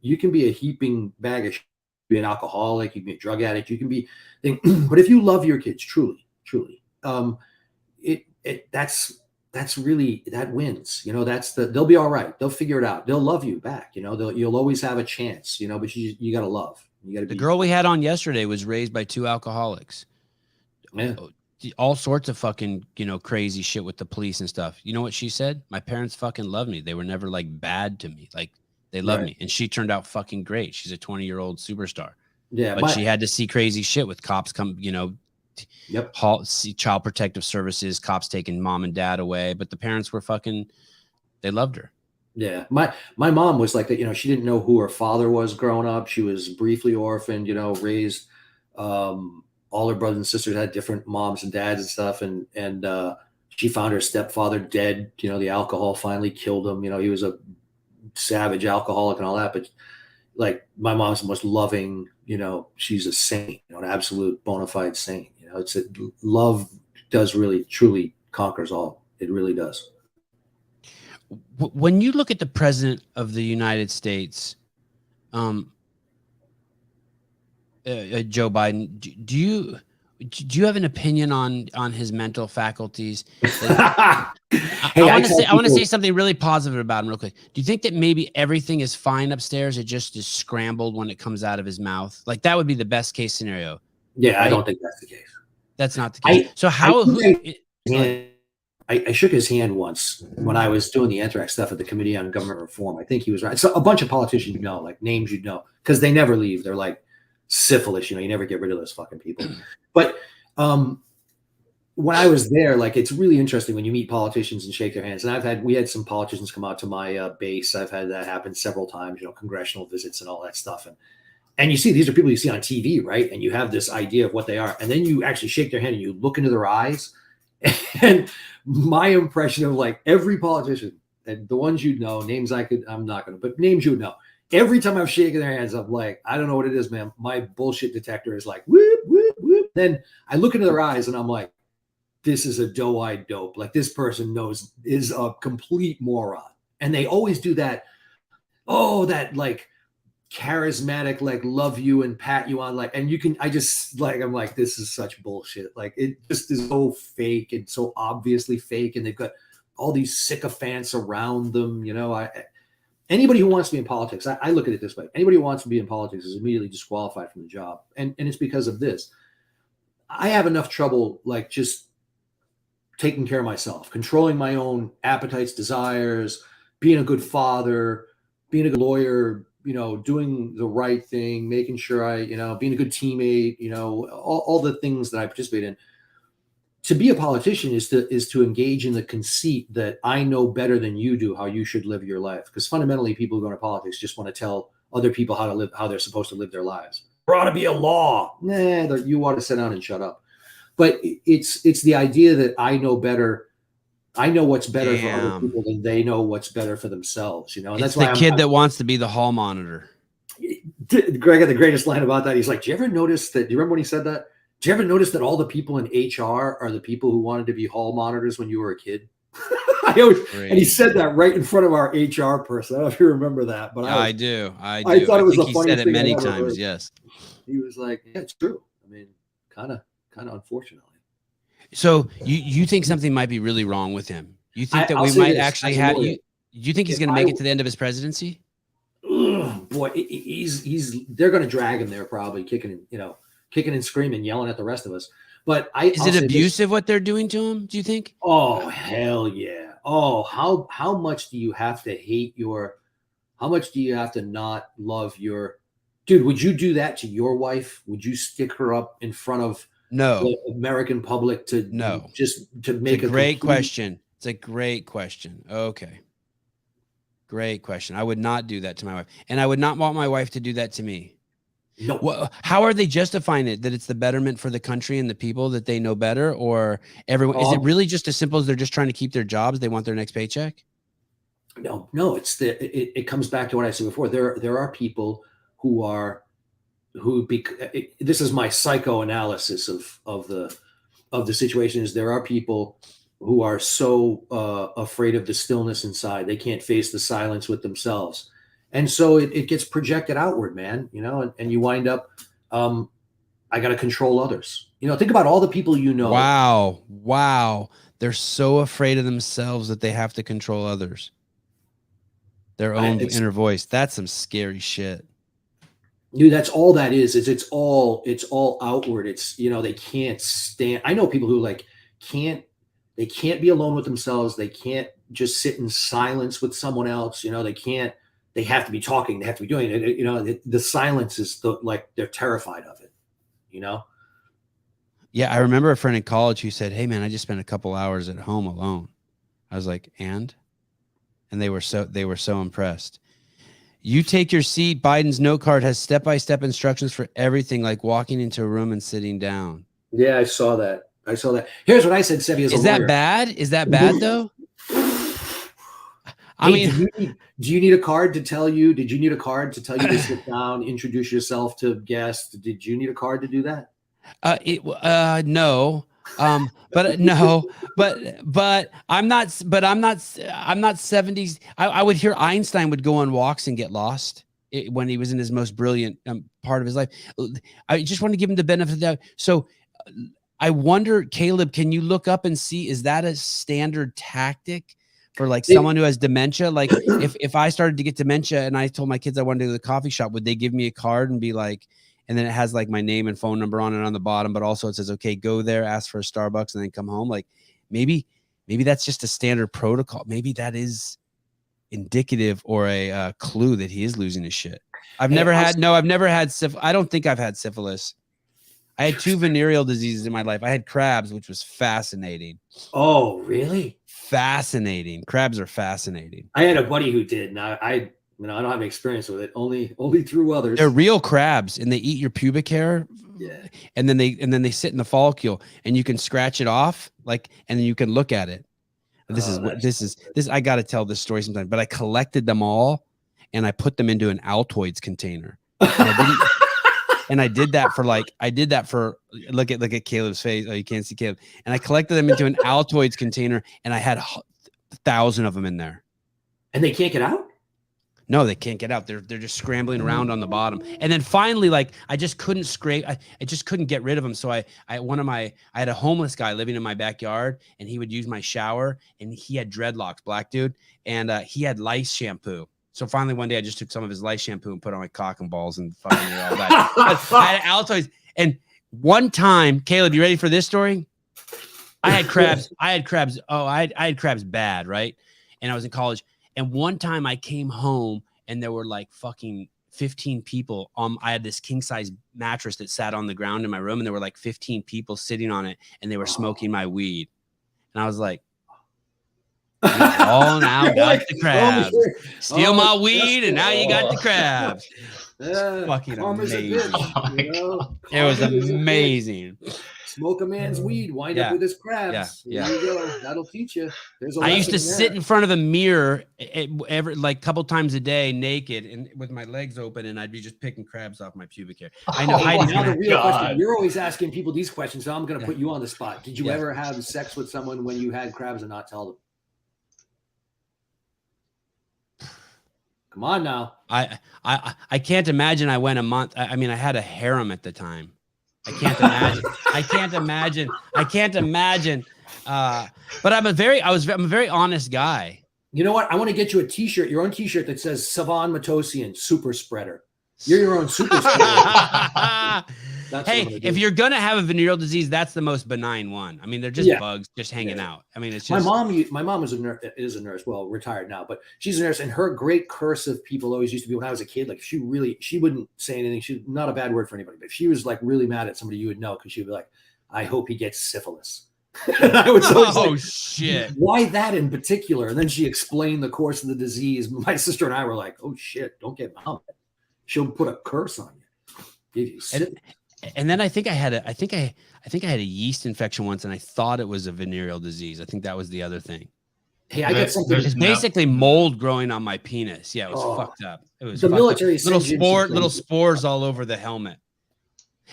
B: a heaping bag of shit, be an alcoholic, you can be a drug addict, you can be, but if you love your kids, truly, that's really, that wins, they'll be all right. They'll figure it out. They'll love you back. You'll always have a chance, but you got to love. You got to be. The
A: girl we had on yesterday was raised by 2 alcoholics.
B: Yeah.
A: All sorts of fucking, crazy shit with the police and stuff. You know what she said? My parents fucking loved me. They were never bad to me. They loved me. And she turned out fucking great. She's a 20-year-old superstar. Yeah. But she had to see crazy shit with cops come, child protective services, cops taking mom and dad away, but the parents were they loved her.
B: Yeah. My mom was like that, she didn't know who her father was growing up. She was briefly orphaned, raised, all her brothers and sisters had different moms and dads and stuff. And she found her stepfather dead, the alcohol finally killed him. He was a savage alcoholic and all that, but my mom's the most loving, she's a saint, an absolute bona fide saint. Love does really, truly conquers all. It really does.
A: When you look at the president of the United States, Joe Biden, do you have an opinion on his mental faculties? I want to say something really positive about him real quick. Do you think that maybe everything is fine upstairs? It just is scrambled when it comes out of his mouth? That would be the best case scenario.
B: Yeah, right? I don't think that's the case.
A: That's not the case.
B: I shook his hand once when I was doing the Anthrax stuff at the Committee on Government Reform. I think he was right. So a bunch of politicians, names because they never leave. They're like syphilis, you never get rid of those fucking people. But when I was there, it's really interesting when you meet politicians and shake their hands. And we had some politicians come out to my base. I've had that happen several times, congressional visits and all that stuff. And you see, these are people you see on TV, right? And you have this idea of what they are. And then you actually shake their hand and you look into their eyes And my impression of like every politician, and the ones you know, names I'm not going to, but names you know, every time I've shaken their hands, I'm like, I don't know what it is, man. My bullshit detector is like, whoop, whoop, whoop. Then I look into their eyes and I'm like, this is a doe-eyed dope. Like this person is a complete moron. And they always do that. Oh, that like charismatic, like love you and pat you on, like, and I'm like, this is such bullshit. Like it just is so fake and so obviously fake. And they've got all these sycophants around them. Anybody who wants to be in politics, I look at it this way. Anybody who wants to be in politics is immediately disqualified from the job. And it's because of this. I have enough trouble, like just taking care of myself, controlling my own appetites, desires, being a good father, being a good lawyer, doing the right thing, making sure being a good teammate, all the things that I participate in. To be a politician is to engage in the conceit that I know better than you do how you should live your life. Because fundamentally, people who go into politics just want to tell other people how to live, how they're supposed to live their lives. There ought to be a law. Nah, you ought to sit down and shut up. But it's the idea that I know better. I know what's better for other people than they know what's better for themselves. And
A: that's why the kid that wants to be the hall monitor.
B: Greg had the greatest line about that. He's like, do you ever notice that? Do you remember when he said that? Do you ever notice that all the people in HR are the people who wanted to be hall monitors when you were a kid? And he said that right in front of our HR person. I don't know if you remember that, but
A: I do.
B: I thought it was the funniest thing. He
A: said it many times. Yes.
B: He was like, yeah, it's true. I mean, kind of unfortunately.
A: So you think something might be really wrong with him? You think that we might actually have you? You think he's going to make it to the end of his presidency?
B: Boy, they're going to drag him there, probably kicking and screaming, yelling at the rest of us. But
A: is it abusive what they're doing to him? Do you think?
B: Oh, hell yeah. Oh, how much do you have to hate how much do you have to not love your dude? Would you do that to your wife? Would you stick her up in front of the American public just to make a
A: great question? It's a great question. Okay. Great question. I would not do that to my wife. And I would not want my wife to do that to me.
B: No.
A: Well, how are they justifying it? That it's the betterment for the country and the people that they know better, or everyone? Is it really just as simple as they're just trying to keep their jobs? They want their next paycheck?
B: No, it comes back to what I said before. There are people this is my psychoanalysis of the situation. Is there are people who are so afraid of the stillness inside, they can't face the silence with themselves. And so it gets projected outward, man, and you wind up, I got to control others. Think about all the people
A: Wow. They're so afraid of themselves that they have to control others. Their own inner voice. That's some scary shit.
B: Dude, that's all that is it's all outward. It's, they can't stand. I know people who they can't be alone with themselves. They can't just sit in silence with someone else. They have to be talking. They have to be doing it. The silence is they're terrified of it,
A: Yeah. I remember a friend in college who said, hey man, I just spent a couple hours at home alone. I was like, and they were so impressed. You take your seat. Biden's note card has step-by-step instructions for everything, like walking into a room and sitting down.
B: Yeah, I saw that. Here's what I said, Sevi, as a lawyer.
A: Is that bad though? I mean,
B: do you need a card to tell you? Did you need a card to tell you to sit down, introduce yourself to guests? Did you need a card to do that?
A: No. But I'm not 70s. I would hear Einstein would go on walks and get lost when he was in his most brilliant part of his life. I just want to give him the benefit of that. So I wonder, Caleb, can you look up and see, is that a standard tactic for someone who has dementia? Like if I started to get dementia and I told my kids I wanted to go to the coffee shop, would they give me a card and be like, and then it has my name and phone number on it on the bottom, but also it says, okay, go there, ask for a Starbucks and then come home. Maybe that's just a standard protocol. Maybe that is indicative or a clue that he is losing his shit. I've never had syphilis. I don't think I've had syphilis. I had 2 venereal diseases in my life. I had crabs, which was fascinating.
B: Oh, really?
A: Fascinating. Crabs are fascinating.
B: I had a buddy who did. And I don't have any experience with it. Only through others.
A: They're real crabs, and they eat your pubic hair.
B: Yeah.
A: And then they sit in the follicle, and you can scratch it off, and then you can look at it. This is I got to tell this story sometime, but I collected them all and I put them into an Altoids container. And I did that for look at Caleb's face. Oh, you can't see Caleb. And I collected them into an Altoids container, and I had 1,000 of them in there.
B: And they can't get out?
A: No, they can't get out. They're just scrambling around on the bottom. And then finally, I just couldn't scrape. I just couldn't get rid of them. So I had a homeless guy living in my backyard, and he would use my shower, and he had dreadlocks, black dude, and he had lice shampoo. So finally one day I just took some of his lice shampoo and put on my cock and balls and fucking all that. I had Altoids. And one time, Caleb, you ready for this story? I had crabs. Oh, I had crabs bad, right? And I was in college. And one time I came home and there were like fucking 15 people. I had this king size mattress that sat on the ground in my room, and there were like 15 people sitting on it, and they were smoking my weed. And I I was like, oh, now got the crabs. Steal my weed, and now you got the crabs. Fucking amazing. It was amazing.
B: Smoke a man's weed, wind up with his crabs.
A: Yeah.
B: There you go. That'll teach you.
A: I used to sit in front of a mirror every couple times a day, naked and with my legs open, and I'd be just picking crabs off my pubic hair. I know.
B: Now the real question. You're always asking people these questions, so I'm going to put you on the spot. Did you ever have sex with someone when you had crabs and not tell them? Come on now.
A: I can't imagine I went a month. I mean, I had a harem at the time. I can't imagine. I can't imagine. But I'm a very honest guy.
B: You know what? I want to get you a t-shirt, your own t-shirt that says Sevan Matosian, super spreader. You're your own super spreader.
A: Hey, if you're going to have a venereal disease, that's the most benign one. I mean, they're just bugs just hanging out. I mean, it's just
B: my mom is a nurse, well, retired now, but she's a nurse, and her great curse of people always used to be when I was a kid, like she wouldn't say anything. She's not a bad word for anybody, but if she was like really mad at somebody, you would know, because she would be like, I hope he gets syphilis. And I was
A: shit.
B: Why that in particular? And then she explained the course of the disease. My sister and I were like, oh shit, don't get mom. She'll put a curse on you. Give you
A: and then I think I had a yeast infection once, and I thought it was a venereal disease. I think that was the other thing.
B: Hey, I got something.
A: It's basically mold growing on my penis. Yeah, it was fucked up. It was
B: the military.
A: Little spores all over the helmet.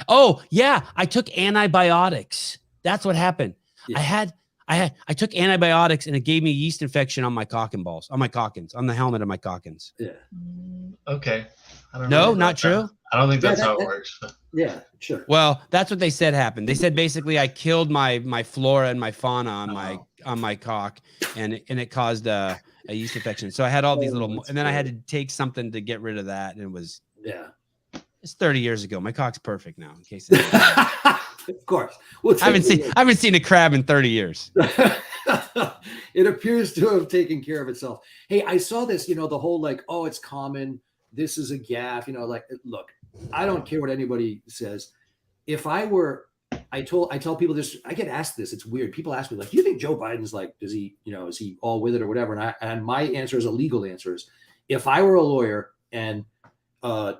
A: Oh yeah, I took antibiotics. That's what happened. Yeah. I took antibiotics, and it gave me a yeast infection on my cock and balls, on my cockins, on the helmet of my cockins.
B: Yeah.
D: Okay.
A: No, not true.
D: I don't think that's how it works.
B: Yeah, sure.
A: Well, that's what they said happened. They said basically I killed my flora and my fauna on my cock, and it caused a yeast infection. So I had all these little, and then I had to take something to get rid of that, and it was it's 30 years ago. My cock's perfect now. In case
B: of course,
A: I haven't seen a crab in 30 years.
B: It appears to have taken care of itself. Hey, I saw this. The whole like, oh, it's common. This is a gaffe. Like, look, I don't care what anybody says. If I tell people this, I get asked this. It's weird. People ask me like, do you think Joe Biden's like, does he, is he all with it or whatever? And my answer is a legal answer is, if I were a lawyer and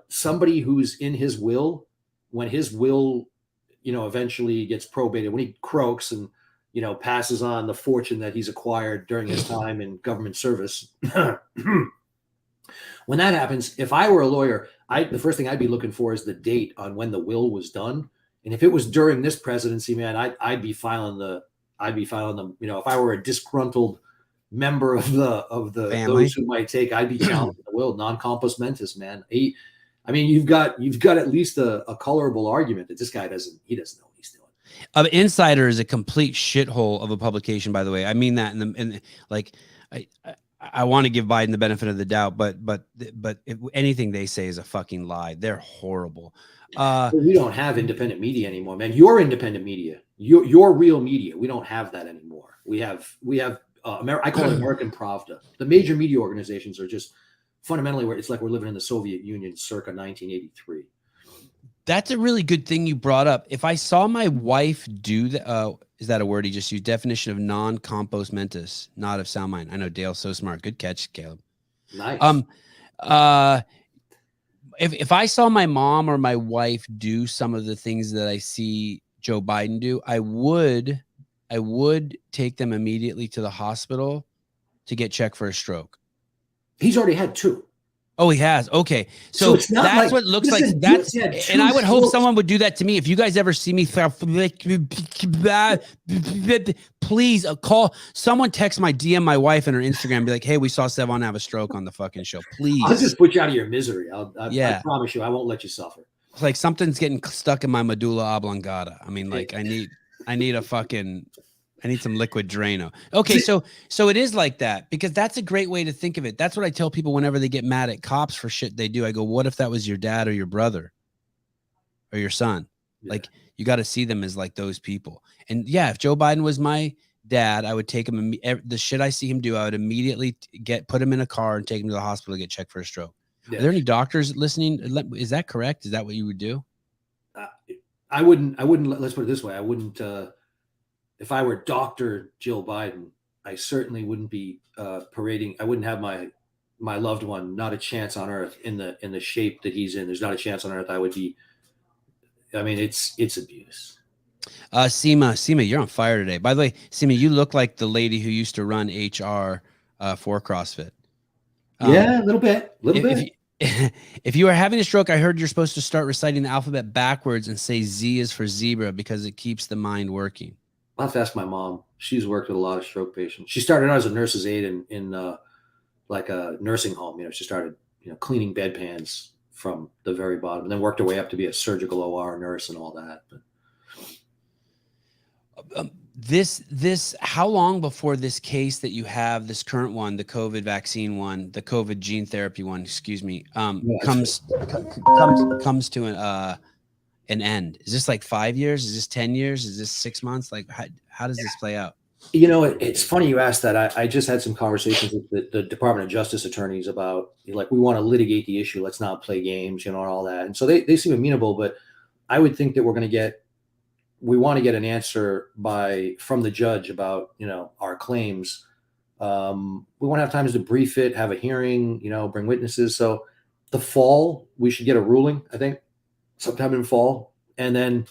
B: somebody who's in his will, when his will, eventually gets probated, when he croaks and, passes on the fortune that he's acquired during his time in government service. When that happens, if I were a lawyer, the first thing I'd be looking for is the date on when the will was done. And if it was during this presidency, man, I'd be filing them. If I were a disgruntled member of the
A: family,
B: those who might take, I'd be challenging the will, non compos mentis, man. You've got at least a colorable argument that this guy he doesn't know what he's doing.
A: Insider is a complete shithole of a publication, by the way. I mean that I want to give Biden the benefit of the doubt, but if anything they say is a fucking lie. They're horrible.
B: We don't have independent media anymore, man. You're independent media. You're real media. We don't have that anymore. We have I call it American Pravda. The major media organizations are just fundamentally where it's like we're living in the Soviet Union circa 1983.
A: That's a really good thing you brought up. If I saw my wife do that, is that a word he just used? Definition of non-compos mentis, not of sound mind. I know Dale's so smart. Good catch, Caleb.
B: Nice.
A: If I saw my mom or my wife do some of the things that I see Joe Biden do, I would take them immediately to the hospital to get checked for a stroke.
B: He's already had 2.
A: Oh, he has. Okay. So
B: it's not
A: that's
B: like,
A: what it looks
B: listen,
A: like. That's,
B: yeah,
A: and I would hope
B: strokes.
A: someone would do that to me. If you guys ever see me, please call someone, text my DM, my wife and her Instagram, be like, hey, we saw Sevan have a stroke on the fucking show. Please.
B: I'll just put you out of your misery.
A: Yeah.
B: I promise you, I won't let you suffer.
A: It's like something's getting stuck in my medulla oblongata. I mean, like I need some liquid Drano. Okay, so it is like that, because that's a great way to think of it. That's what I tell people whenever they get mad at cops for shit they do. I go, what if that was your dad or your brother or your son? Yeah. Like, you got to see them as like those people. And yeah, if Joe Biden was my dad, I would take him. The shit I see him do, I would immediately put him in a car and take him to the hospital to get checked for a stroke. Yeah. Are there any doctors listening? Is that correct? Is that what you would do?
B: I wouldn't. Let's put it this way. I wouldn't. If I were Dr. Jill Biden, I certainly wouldn't be parading. I wouldn't have my loved one, not a chance on earth, in the shape that he's in. There's not a chance on earth I would be. I mean, it's abuse.
A: Seema, you're on fire today. By the way, Seema, you look like the lady who used to run HR for CrossFit.
B: Yeah, a little bit.
A: If you are having a stroke, I heard you're supposed to start reciting the alphabet backwards and say Z is for zebra because it keeps the mind working.
B: I'll have to ask my mom. She's worked with a lot of stroke patients. She started out as a nurse's aide in like a nursing home. She started, cleaning bedpans from the very bottom, and then worked her way up to be a surgical OR nurse and all that.
A: But how long before this case that you have, this current one, the COVID vaccine one, the COVID gene therapy one, excuse me, comes to an end? Is this like 5 years? Is this 10 years? Is this 6 months? Like, how does this play out?
B: It's funny you asked that. I just had some conversations with the Department of Justice attorneys about, like, we want to litigate the issue. Let's not play games, and all that. And so they seem amenable, but I would think that we want to get an answer from the judge about, our claims. We want to have time to brief it, have a hearing, bring witnesses. So the fall, we should get a ruling, I think, sometime in fall. And then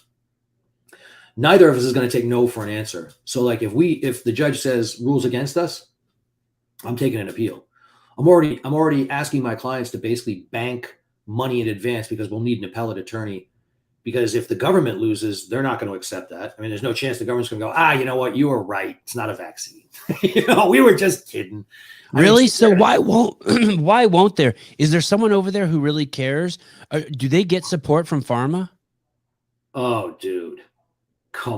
B: neither of us is going to take no for an answer. So like if the judge says rules against us, I'm taking an appeal. I'm already asking my clients to basically bank money in advance, because we'll need an appellate attorney. Because if the government loses, they're not going to accept that. I mean, there's no chance the government's going to go, you know what? You were right. It's not a vaccine. We were just kidding.
A: Really? So why won't there? Is there someone over there who really cares? Do they get support from pharma?
B: Oh, dude.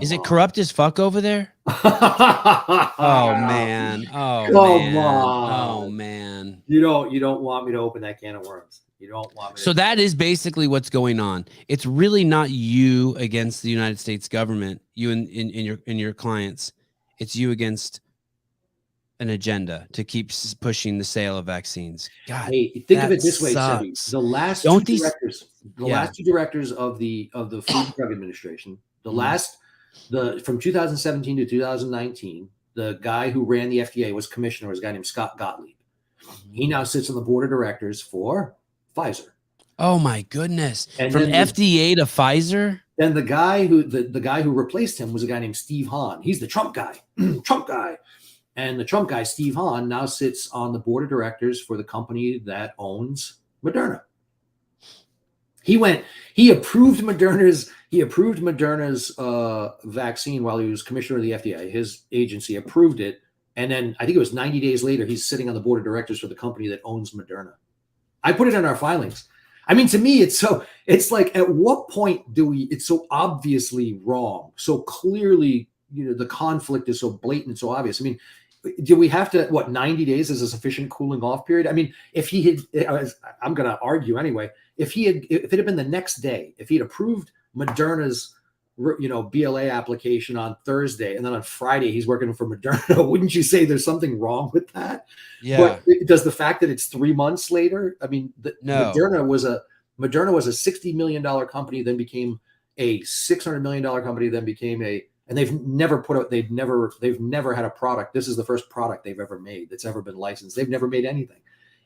A: Is it corrupt as fuck over there? Oh, man. Oh, man.
B: You don't want me to open that can of worms. You don't want me
A: So that is basically what's going on. It's really not you against the United States government, you in your clients. It's you against an agenda to keep pushing the sale of vaccines. God,
B: hey, think of it this way, Sevan. The last two directors of the Food and Drug Administration, from 2017 to 2019, the guy who ran the FDA was commissioner, was a guy named Scott Gottlieb. He now sits on the board of directors for Pfizer.
A: Oh my goodness! And from FDA to Pfizer.
B: Then the guy who replaced him was a guy named Steve Hahn. He's the Trump guy. And the Trump guy, Steve Hahn, now sits on the board of directors for the company that owns Moderna. He approved Moderna's vaccine while he was commissioner of the FDA. His agency approved it, and then I think it was 90 days later, he's sitting on the board of directors for the company that owns Moderna. I put it in our filings. I mean, to me, it's like, at what point it's so obviously wrong, so clearly, the conflict is so blatant and so obvious. I mean, do we have to, 90 days is a sufficient cooling off period? I mean, if he had, I'm going to argue anyway, if it had been the next day, if he had approved Moderna's, BLA application on Thursday, and then on Friday he's working for Moderna, wouldn't you say there's something wrong with that?
A: Yeah.
B: But does the fact that it's 3 months later? I mean,
A: no.
B: Moderna was a $60 million company, then became a $600 million company, then became and they've never had a product. This is the first product they've ever made that's ever been licensed. They've never made anything.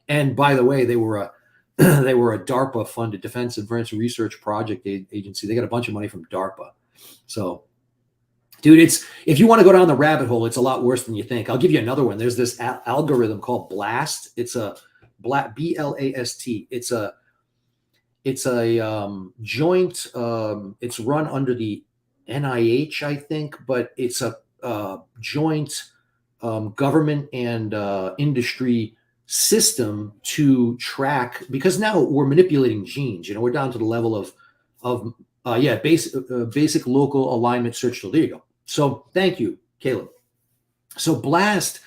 B: And by the way, they were a they were a DARPA funded Defense Advanced Research Project Agency. They got a bunch of money from DARPA. So, dude, if you want to go down the rabbit hole, it's a lot worse than you think. I'll give you another one. There's this algorithm called BLAST. It's a BLAST. It's a joint. It's run under the NIH, I think, but it's a joint government and industry system to track, because now we're manipulating genes. We're down to the level of basic local alignment search tool. There you go. So thank you, Caleb. So BLAST,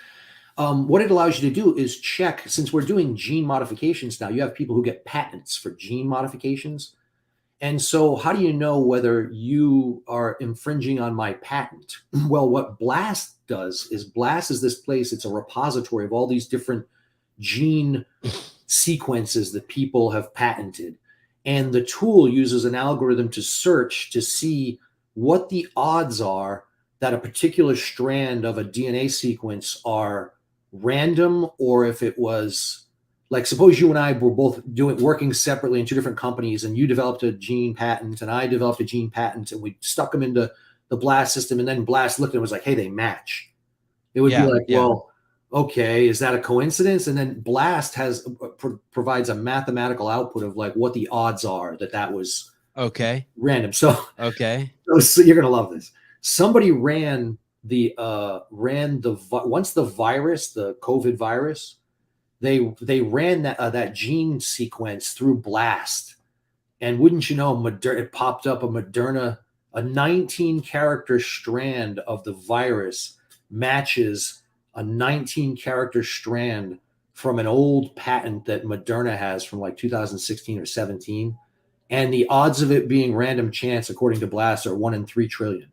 B: what it allows you to do is check, since we're doing gene modifications now, you have people who get patents for gene modifications. And so how do you know whether you are infringing on my patent? Well, what BLAST does is BLAST is this place, it's a repository of all these different gene sequences that people have patented. And the tool uses an algorithm to search to see what the odds are that a particular strand of a DNA sequence are random, or if it was, like, suppose you and I were both working separately in two different companies, and you developed a gene patent and I developed a gene patent, and we stuck them into the BLAST system, and then BLAST looked and was like, hey, they match. It would be like, well, okay, is that a coincidence? And then BLAST provides a mathematical output of like what the odds are that was random. So so you're gonna love this. Somebody ran once the virus, the COVID virus, they ran that gene sequence through BLAST, and wouldn't you know, it popped up a 19 character strand of the virus matches a 19 character strand from an old patent that Moderna has from like 2016 or 17. And the odds of it being random chance, according to BLAST, are 1 in 3 trillion.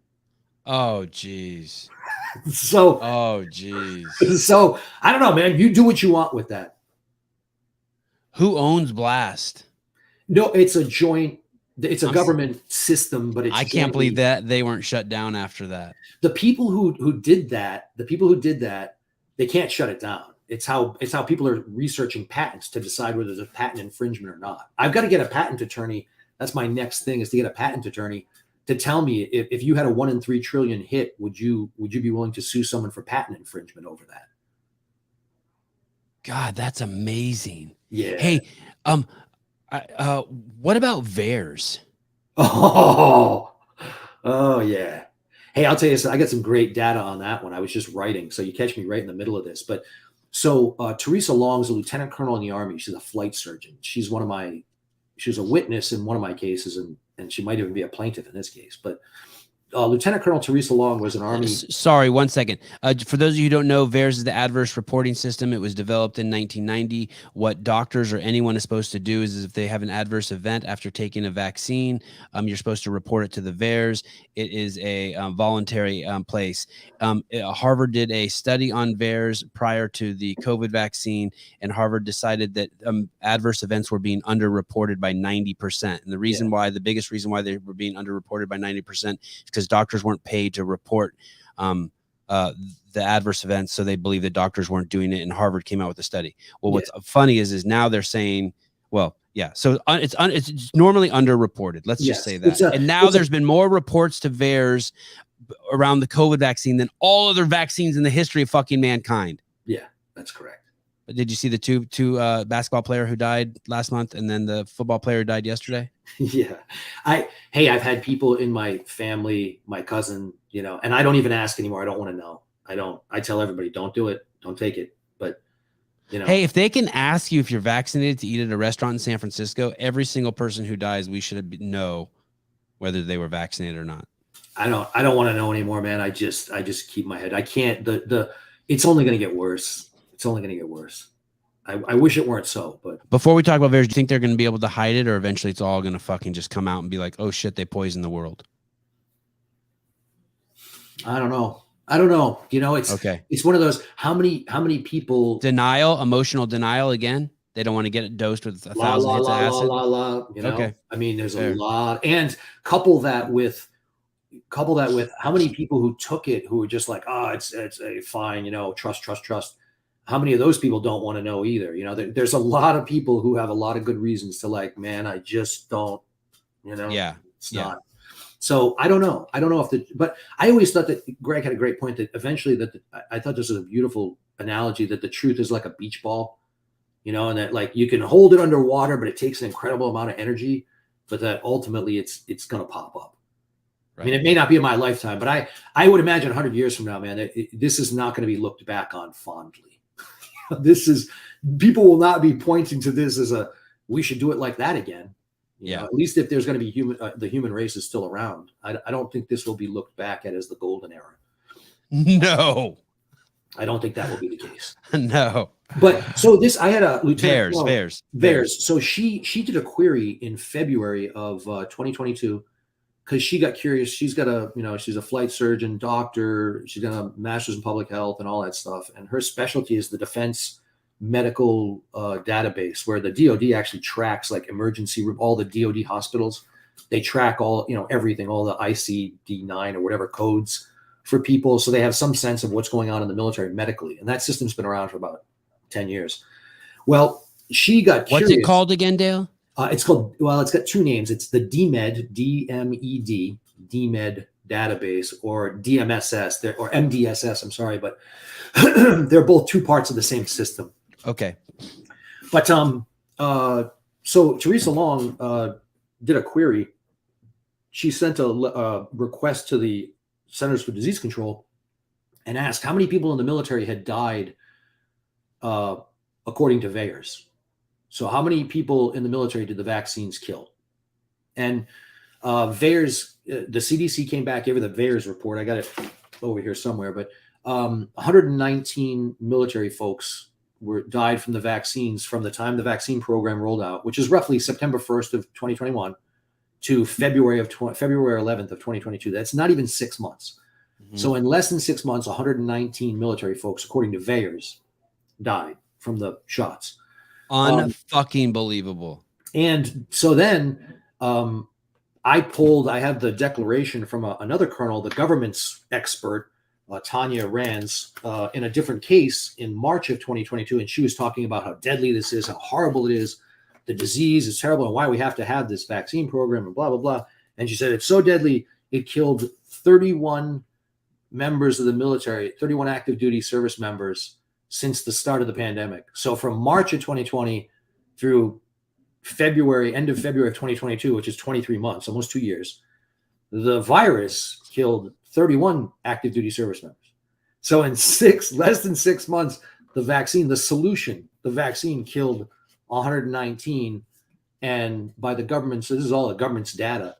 A: Oh, geez.
B: So I don't know, man. You do what you want with that.
A: Who owns BLAST?
B: No, it's a joint. It's a government system, but
A: I can't believe that they weren't shut down after that.
B: The people who did that, they can't shut it down. It's how people are researching patents to decide whether there's a patent infringement or not. I've got to get a patent attorney. That's my next thing, is to get a patent attorney to tell me if you had a 1 in 3 trillion hit, would you be willing to sue someone for patent infringement over that?
A: God, that's amazing.
B: Yeah.
A: Hey, what about VAERS?
B: Oh yeah. Hey, I'll tell you, I got some great data on that one. I was just writing, so you catch me right in the middle of this. But so Teresa Long is a lieutenant colonel in the Army. She's a flight surgeon. She was a witness in one of my cases, and she might even be a plaintiff in this case. But Lieutenant Colonel Teresa Long was an Army.
A: Sorry, 1 second. For those of you who don't know, VAERS is the adverse reporting system. It was developed in 1990. What doctors or anyone is supposed to do is if they have an adverse event after taking a vaccine, you're supposed to report it to the VAERS. It is a voluntary place. Harvard did a study on VAERS prior to the COVID vaccine, and Harvard decided that adverse events were being underreported by 90%. And the biggest reason why they were being underreported by 90% is because doctors weren't paid to report the adverse events, so they believe that doctors weren't doing it, and Harvard came out with a study. Well, what's funny is now they're saying, well, yeah, so it's normally underreported. Let's just say that. And now there's been more reports to VAERS around the COVID vaccine than all other vaccines in the history of fucking mankind.
B: Yeah, that's correct.
A: Did you see the two basketball player who died last month, and then the football player who died yesterday?
B: Yeah. I've had people in my family, my cousin, and I don't even ask anymore. I don't want to know. I tell everybody, don't do it. Don't take it. But,
A: hey, if they can ask you if you're vaccinated to eat at a restaurant in San Francisco, every single person who dies, we should know whether they were vaccinated or not.
B: I don't want to know anymore, man. I just keep my head. I can't, it's only going to get worse. It's only going to get worse. I wish it weren't so, but
A: before we talk about VAERS, do you think they're going to be able to hide it, or eventually it's all going to fucking just come out and be like, oh shit, they poisoned the world?
B: I don't know. It's one of those, how many people
A: emotional denial again? They don't want to get it dosed with 1,000 hits of acid.
B: Okay. I mean, there's a lot, and couple that with how many people who took it who were just like, oh, it's a fine, trust. how many of those people don't want to know either? You know, there's a lot of people who have a lot of good reasons to like, man, I just don't, you know, it's not. So I don't know. I don't know but I always thought that Greg had a great point that eventually I thought this was a beautiful analogy that the truth is like a beach ball, you know, and that like you can hold it underwater, but it takes an incredible amount of energy, but that ultimately it's going to pop up. Right. I mean, it may not be in my lifetime, but I would imagine 100 years from now, man, this is not going to be looked back on fondly. People will not be pointing to this as we should do it like that again. You know, at least if there's going to be the human race is still around. I don't think this will be looked back at as the golden era.
A: No,
B: I don't think that will be the case.
A: No.
B: But so I had a lieutenant.
A: Bears.
B: So she did a query in February of 2022 because she got curious. She's got she's a flight surgeon, doctor. She's got a master's in public health and all that stuff. And her specialty is the defense medical database, where the DoD actually tracks like emergency room, all the DoD hospitals. They track all, everything, all the ICD-9 or whatever codes for people. So they have some sense of what's going on in the military medically. And that system's been around for about 10 years. Well, she got curious.
A: What's it called again, Dale?
B: It's got two names. It's the DMED, D-M-E-D, DMED database, or DMSS, or MDSS, I'm sorry, but they're both two parts of the same system.
A: Okay.
B: But so Teresa Long did a query. She sent a request to the Centers for Disease Control and asked how many people in the military had died according to VAERS. So how many people in the military did the vaccines kill? And VAERS, the CDC came back, gave her the VAERS report. I got it over here somewhere, but 119 military folks died from the vaccines from the time the vaccine program rolled out, which is roughly September 1st of 2021 to February 11th of 2022. That's not even 6 months. Mm-hmm. So in less than 6 months, 119 military folks, according to VAERS, died from the shots.
A: Unfucking believable.
B: And so then I have the declaration from another colonel, the government's expert, Tanya Rands, in a different case in March of 2022. And she was talking about how deadly this is, how horrible it is. The disease is terrible and why we have to have this vaccine program and blah, blah, blah. And she said, it's so deadly, it killed 31 members of the military, 31 active duty service members since the start of the pandemic. So from March of 2020 through end of February of 2022, which is 23 months, almost 2 years, the virus killed 31 active duty service members. So in less than 6 months, the vaccine killed 119. And by the government, so this is all the government's data.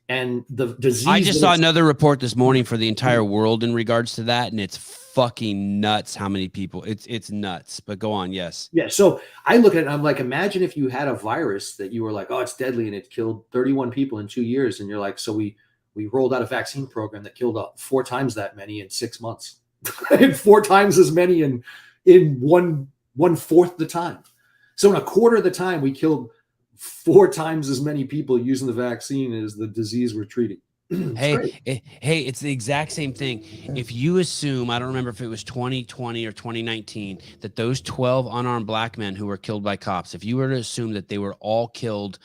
B: And the disease.
A: I just saw another report this morning for the entire world in regards to that, and it's fucking nuts how many people. It's nuts. But go on, yes.
B: Yeah. So I look at it and I'm like, imagine if you had a virus that you were like, oh, it's deadly, and it killed 31 people in 2 years, and you're like, so we rolled out a vaccine program that killed 4 times that many in 6 months, and 4 times as many in one fourth the time. So in a quarter of the time, we killed 4 times as many people using the vaccine as the disease we're treating.
A: It's the exact same thing. If you assume, I don't remember if it was 2020 or 2019, that those 12 unarmed black men who were killed by cops, if you were to assume that they were all killed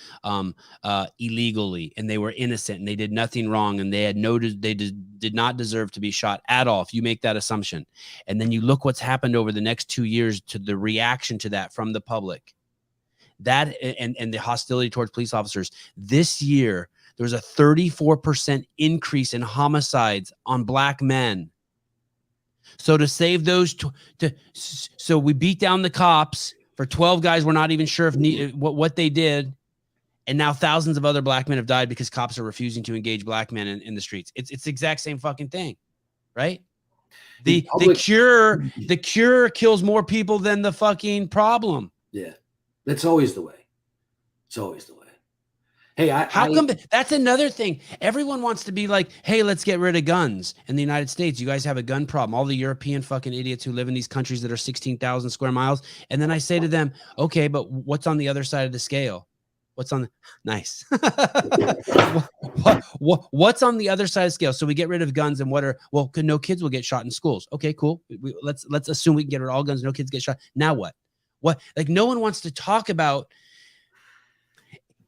A: illegally and they were innocent and they did nothing wrong and they did not deserve to be shot at all, if you make that assumption, and then you look what's happened over the next 2 years to the reaction to that from the public, that and the hostility towards police officers, this year there was a 34% increase in homicides on black men. So to save those, so we beat down the cops for 12 guys. We're not even sure if what they did. And now thousands of other black men have died because cops are refusing to engage black men in the streets. It's the exact same fucking thing, right? The cure kills more people than the fucking problem.
B: Yeah, that's always the way. It's always the way. Hey,
A: how come that's another thing? Everyone wants to be like, hey, let's get rid of guns in the United States. You guys have a gun problem. All the European fucking idiots who live in these countries that are 16,000 square miles. And then I say to them, okay, but what's on the other side of the scale? What's on the nice? What's on the other side of the scale? So we get rid of guns, and no kids will get shot in schools. Okay, cool. Let's assume we can get rid of all guns, no kids get shot. Now what? What? Like, no one wants to talk about,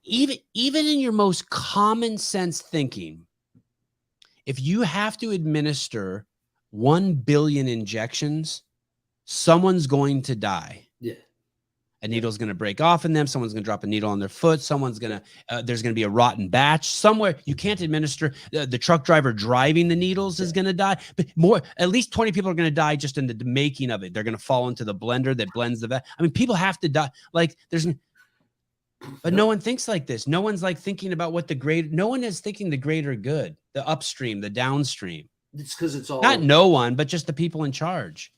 A: even in your most common sense thinking, if you have to administer 1 billion injections, someone's going to die.
B: Yeah.
A: A needle's going to break off in them. Someone's going to drop a needle on their foot. Someone's going to, there's going to be a rotten batch somewhere. You can't administer. The truck driver driving the needles is going to die. But at least 20 people are going to die just in the making of it. They're going to fall into the blender that blends the vat. I mean, people have to die. Like, but no one thinks like this. No one's like thinking about no one is thinking the greater good, the upstream, the downstream.
B: It's because it's all
A: not no one, but just the people in charge.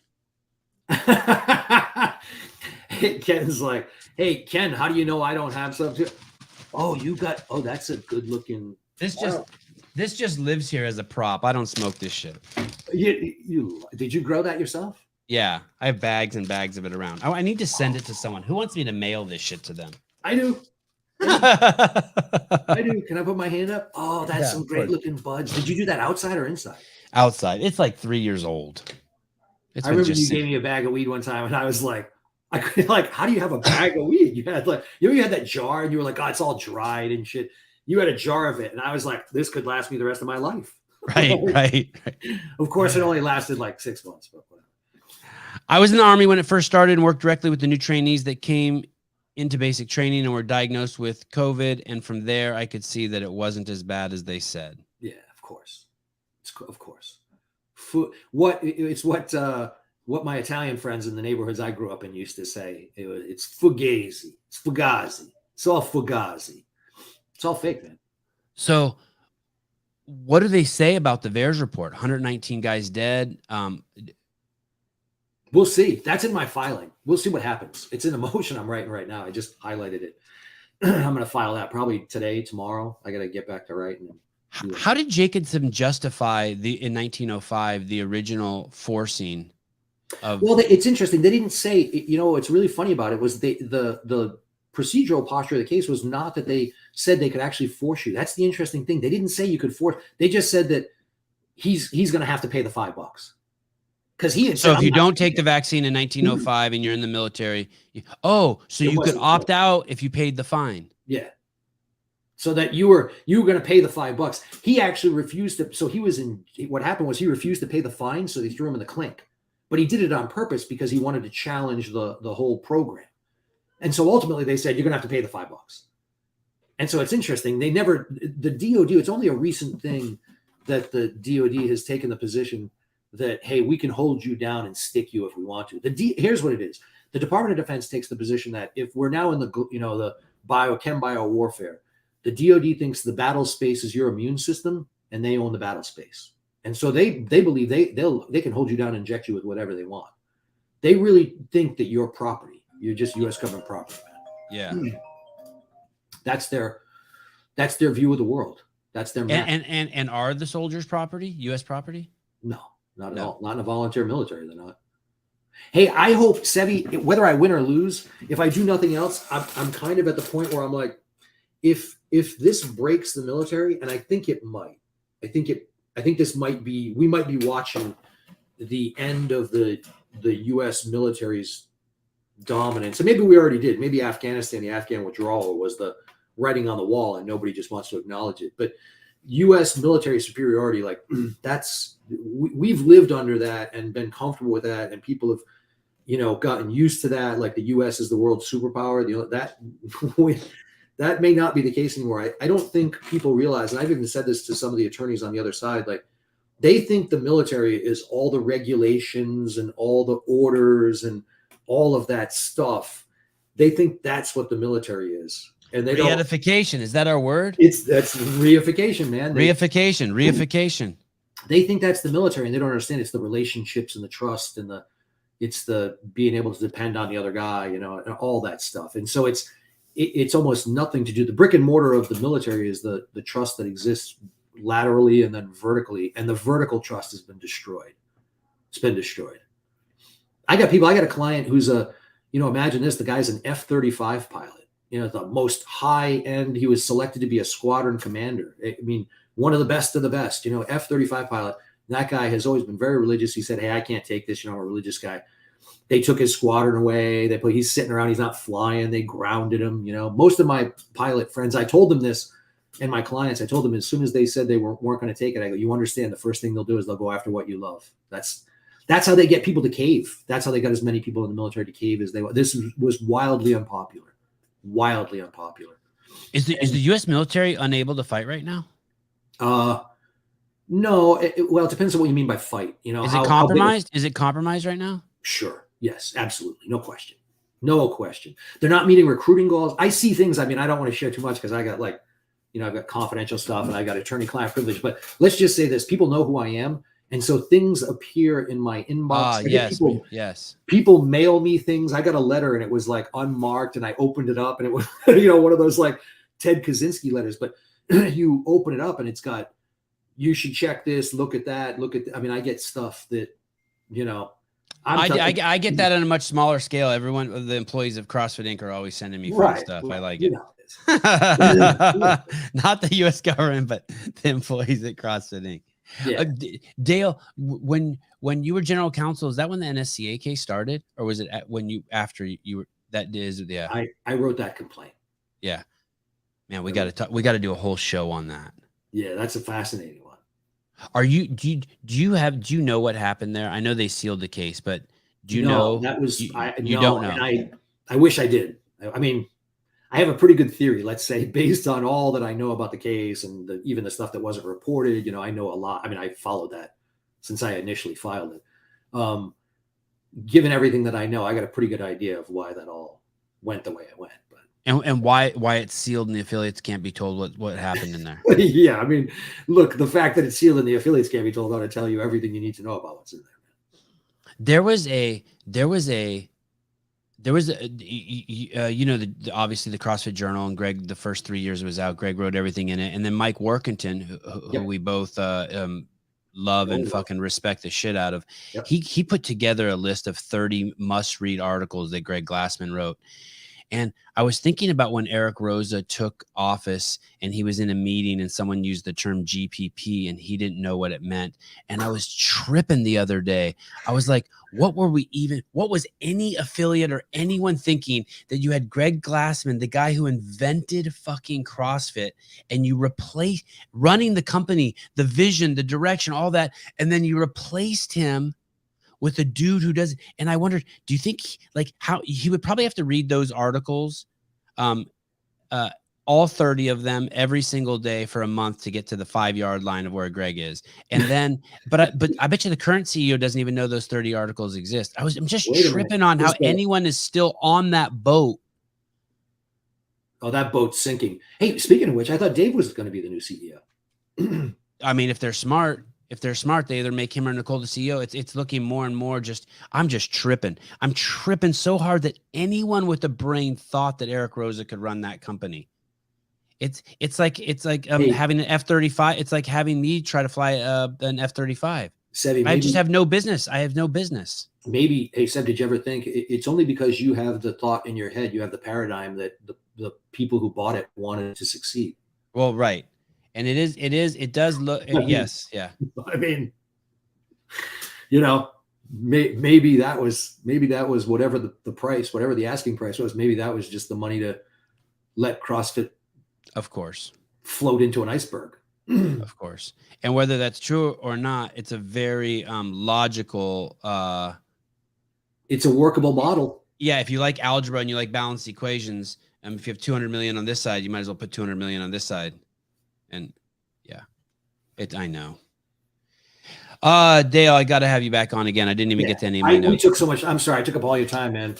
B: Ken's like, hey, Ken, how do you know I don't have some too? Oh, that's a good looking.
A: This just lives here as a prop. I don't smoke this shit.
B: Did you grow that yourself?
A: Yeah, I have bags and bags of it around. I need to send it to someone. Who wants me to mail this shit to them?
B: I do. I do. Can I put my hand up? Oh, that's some great looking buds. Did you do that outside or inside?
A: Outside. It's like 3 years old.
B: I remember you gave me a bag of weed one time, and I was like, how do you have a bag of weed? You had you had that jar, and you were like, oh, it's all dried and shit. You had a jar of it, and I was like, this could last me the rest of my life.
A: Right.
B: Of course, it only lasted like 6 months, but whatever.
A: I was in the Army when it first started and worked directly with the new trainees that came into basic training and were diagnosed with COVID. And from there, I could see that it wasn't as bad as they said.
B: Yeah, of course. Of course. What my Italian friends in the neighborhoods I grew up in used to say. It's fugazi. It's fugazi. It's all fugazi. It's all fake, man.
A: So what do they say about the VAERS report? 119 guys dead.
B: We'll see. That's in my filing. We'll see what happens. It's in a motion I'm writing right now. I just highlighted it. I'm going to file that probably today, tomorrow. I got to get back to writing.
A: How did Jacobson justify in 1905 the original forcing of?
B: Well, it's interesting. They didn't say. What's really funny about it was the procedural posture of the case was not that they said they could actually force you. That's the interesting thing. They didn't say you could force. They just said that he's going to have to pay the $5. Because he had said,
A: if you don't take the vaccine in 1905 and you're in the military, you could opt out if you paid the fine.
B: Yeah. So that you were going to pay the $5. He actually refused to. So what happened was he refused to pay the fine. So they threw him in the clink, but he did it on purpose because he wanted to challenge the whole program. And so ultimately they said, you're going to have to pay the $5. And so it's interesting. The DOD, it's only a recent thing that the DOD has taken the position that, hey, we can hold you down and stick you if we want to. Here's what it is. The Department of Defense takes the position that if we're now in the bio warfare, the DOD thinks the battle space is your immune system and they own the battle space. And so they believe they can hold you down and inject you with whatever they want. They really think that you're property. You're just U.S. government property, man.
A: Yeah.
B: That's their view of the world. That's their map.
A: And are the soldiers property, U.S. property?
B: No. Not at all. Not in a volunteer military, they're not. Hey, I hope, Sevi, whether I win or lose, if I do nothing else, I'm kind of at the point where I'm like, if this breaks the military, and I think it might, I think this might be, we might be watching the end of the U.S. military's dominance. And maybe we already did. Maybe Afghanistan, the Afghan withdrawal was the writing on the wall, and nobody just wants to acknowledge it. But U.S. military superiority, like we've lived under that and been comfortable with that, and people have, gotten used to that. Like the U.S. is the world superpower. That may not be the case anymore. I don't think people realize, and I've even said this to some of the attorneys on the other side, like they think the military is all the regulations and all the orders and all of that stuff. They think that's what the military is. And they
A: reification, is that our word?
B: That's reification, man.
A: Reification. They
B: think that's the military, and they don't understand it's the relationships and the trust and it's the being able to depend on the other guy, and all that stuff. And so it's almost nothing to do. The brick and mortar of the military is the trust that exists laterally and then vertically, and the vertical trust has been destroyed. It's been destroyed. I got a client who's imagine this, the guy's an F-35 pilot. the most high end. He was selected to be a squadron commander. I mean, one of the best of the best, F-35 pilot. That guy has always been very religious. He said, hey, I can't take this. I'm a religious guy. They took his squadron away. He's sitting around. He's not flying. They grounded him. Most of my pilot friends, I told them this, and my clients, I told them as soon as they said they weren't going to take it, I go, you understand the first thing they'll do is they'll go after what you love. That's how they get people to cave. That's how they got as many people in the military to cave as they want. This was wildly unpopular. Wildly unpopular.
A: Is the U.S. military unable to fight right now?
B: No. Well, it depends on what you mean by fight.
A: Is it compromised? Is it compromised right now?
B: Sure. Yes, absolutely. No question. No question. They're not meeting recruiting goals. I see things. I mean, I don't want to share too much because I got I've got confidential stuff and I got attorney-client privilege. But let's just say this: people know who I am, and so things appear in my inbox.
A: Yes.
B: People mail me things. I got a letter and it was unmarked, and I opened it up, and it was one of those Ted Kaczynski letters. But you open it up and it's got, you should check this, look at that, I mean, I get stuff that
A: I get that on a much smaller scale. Everyone, the employees of CrossFit Inc. are always sending me fun stuff. I like it. Not the U.S. government, but the employees at CrossFit Inc.
B: Yeah.
A: Dale, when you were general counsel, is that when the NSCA case started, or was it after you were? That is, yeah.
B: I wrote that complaint.
A: Yeah, man, we got to talk. We got to do a whole show on that.
B: Yeah, that's a fascinating one.
A: Do you know what happened there? I know they sealed the case, but do you know?
B: That was
A: you
B: don't know. And I wish I did. I mean, I have a pretty good theory, let's say, based on all that I know about the case and even the stuff that wasn't reported. I know a lot. I mean, I followed that since I initially filed it. Given everything that I know, I got a pretty good idea of why that all went the way it went. But
A: and why it's sealed and the affiliates can't be told what happened in there.
B: Yeah, I mean, look, the fact that it's sealed and the affiliates can't be told ought to tell you everything you need to know about what's in there.
A: There was obviously the CrossFit Journal, and Greg, the first 3 years it was out, Greg wrote everything in it. And then Mike Workington, who we both love and fucking respect the shit out of. Yep. He put together a list of 30 must-read articles that Greg Glassman wrote. And I was thinking about when Eric Roza took office and he was in a meeting and someone used the term GPP and he didn't know what it meant. And I was tripping the other day. I was like, what was any affiliate or anyone thinking that you had Greg Glassman, the guy who invented fucking CrossFit, and you replaced running the company, the vision, the direction, all that. And then you replaced him with a dude who doesn't. And I wondered, do you think how he would probably have to read those articles, all 30 of them every single day for a month to get to the 5-yard line of where Greg is. And then, but I bet you the current CEO doesn't even know those 30 articles exist. I'm just tripping on how anyone is still on that boat.
B: Oh, that boat's sinking. Hey, speaking of which, I thought Dave was going to be the new CEO.
A: I mean, if they're smart, they either make him or Nicole the CEO. It's looking more and more I'm just tripping. I'm tripping so hard that anyone with a brain thought that Eric Roza could run that company. It's like having an F-35. It's like having me try to fly an F-35.
B: Sevi,
A: I just have no business. I have no business.
B: Maybe, hey, Seb, did you ever think it's only because you have the thought in your head, you have the paradigm that the people who bought it wanted to succeed?
A: Well, right. And it does look, yes. Yeah.
B: I mean, maybe that was whatever the price, whatever the asking price was, maybe that was just the money to let CrossFit,
A: of course,
B: float into an iceberg.
A: Of course. And whether that's true or not, it's a very logical,
B: it's a workable model.
A: Yeah. If you like algebra and you like balanced equations, if you have 200 million on this side, you might as well put 200 million on this side. And yeah, I know. Dale, I got to have you back on again. I didn't even get to any of my notes.
B: We took so much. I'm sorry. I took up all your time, man.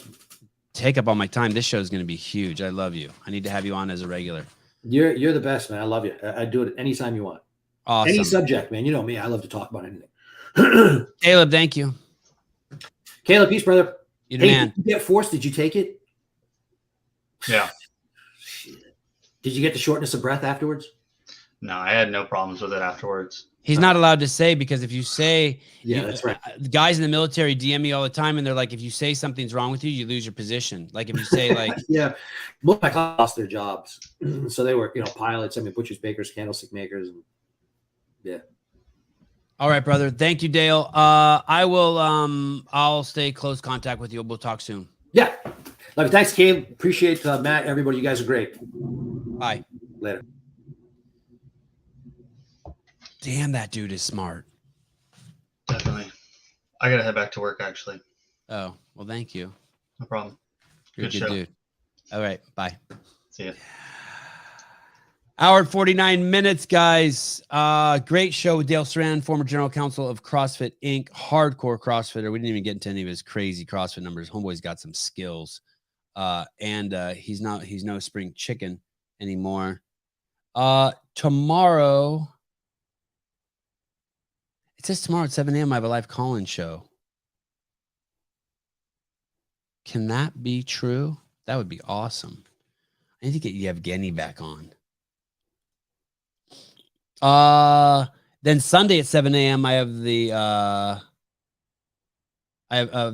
A: Take up all my time. This show is going to be huge. I love you. I need to have you on as a regular.
B: You're the best, man. I love you. I do it anytime you want.
A: Awesome.
B: Any subject, man. You know me. I love to talk about anything.
A: Caleb, thank you.
B: Caleb, peace, brother.
A: You're the man.
B: Did you get forced? Did you take it?
D: Yeah.
B: Did you get the shortness of breath afterwards?
D: No, I had no problems with it afterwards.
A: He's not allowed to say, because if you say,
B: that's right.
A: Guys in the military DM me all the time, and they're like, if you say something's wrong with you, you lose your position. Like if you say like,
B: yeah, most of my clients lost their jobs, so they were pilots. I mean, butchers, bakers, candlestick makers, and yeah.
A: All right, brother. Thank you, Dale. I'll stay close contact with you. We'll talk soon.
B: Yeah. Love you. Thanks, Caleb. Appreciate Matt. Everybody, you guys are great.
A: Bye.
B: Later.
A: Damn, that dude is smart.
E: Definitely. I gotta head back to work, actually.
A: Oh, well, thank you.
E: No problem.
A: You're a good
E: show.
A: dude. All right. Bye.
E: See ya.
A: Hour and 49 minutes, guys. Great show with Dale Saran, former general counsel of CrossFit Inc., hardcore CrossFitter. We didn't even get into any of his crazy CrossFit numbers. Homeboy's got some skills. And he's no spring chicken anymore. Tomorrow, it says tomorrow at 7 a.m. I have a live call-in show. Can that be true? That would be awesome. I need to get Yevgeny back on. Then Sunday at 7 a.m. I have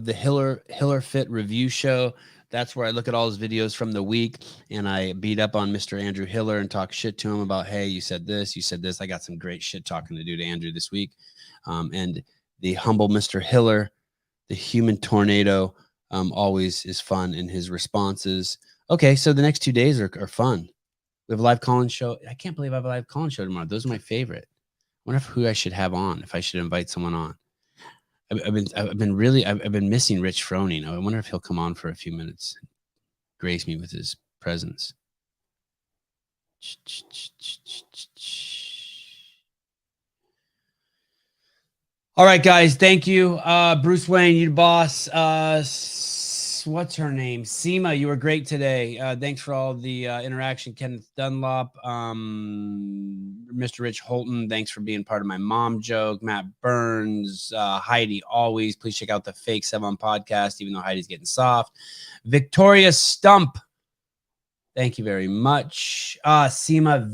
A: the Hiller Fit review show. That's where I look at all his videos from the week, and I beat up on Mr. Andrew Hiller and talk shit to him about, hey, you said this, you said this. I got some great shit talking to do to Andrew this week. And the humble Mr. Hiller, the human tornado, always is fun in his responses. Okay, so the next 2 days are fun. We have a live call-in show. I can't believe I have a live call-in show tomorrow. Those are my favorite. I wonder who I should have on, if I should invite someone on. I've been missing Rich Froning. I wonder if he'll come on for a few minutes, grace me with his presence. All right, guys. Thank you. Bruce Wayne, you the boss. What's her name? Seema, you were great today. Thanks for all the interaction. Kenneth Dunlop, Mr. Rich Holton, thanks for being part of my mom joke. Matt Burns, Heidi, always. Please check out the fake Sevan podcast, even though Heidi's getting soft. Victoria Stump, thank you very much. Seema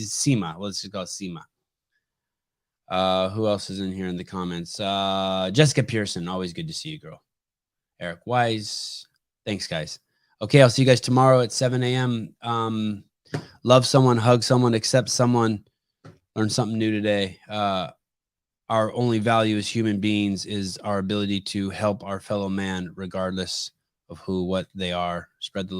A: Seema. Let's just call it Seema. Who else is in here in the comments? Jessica Pearson, always good to see you, girl. Eric Wise, thanks, guys. Okay, I'll see you guys tomorrow at 7 a.m. Love someone, hug someone, accept someone, learn something new today. Our only value as human beings is our ability to help our fellow man, regardless of who, what they are. Spread the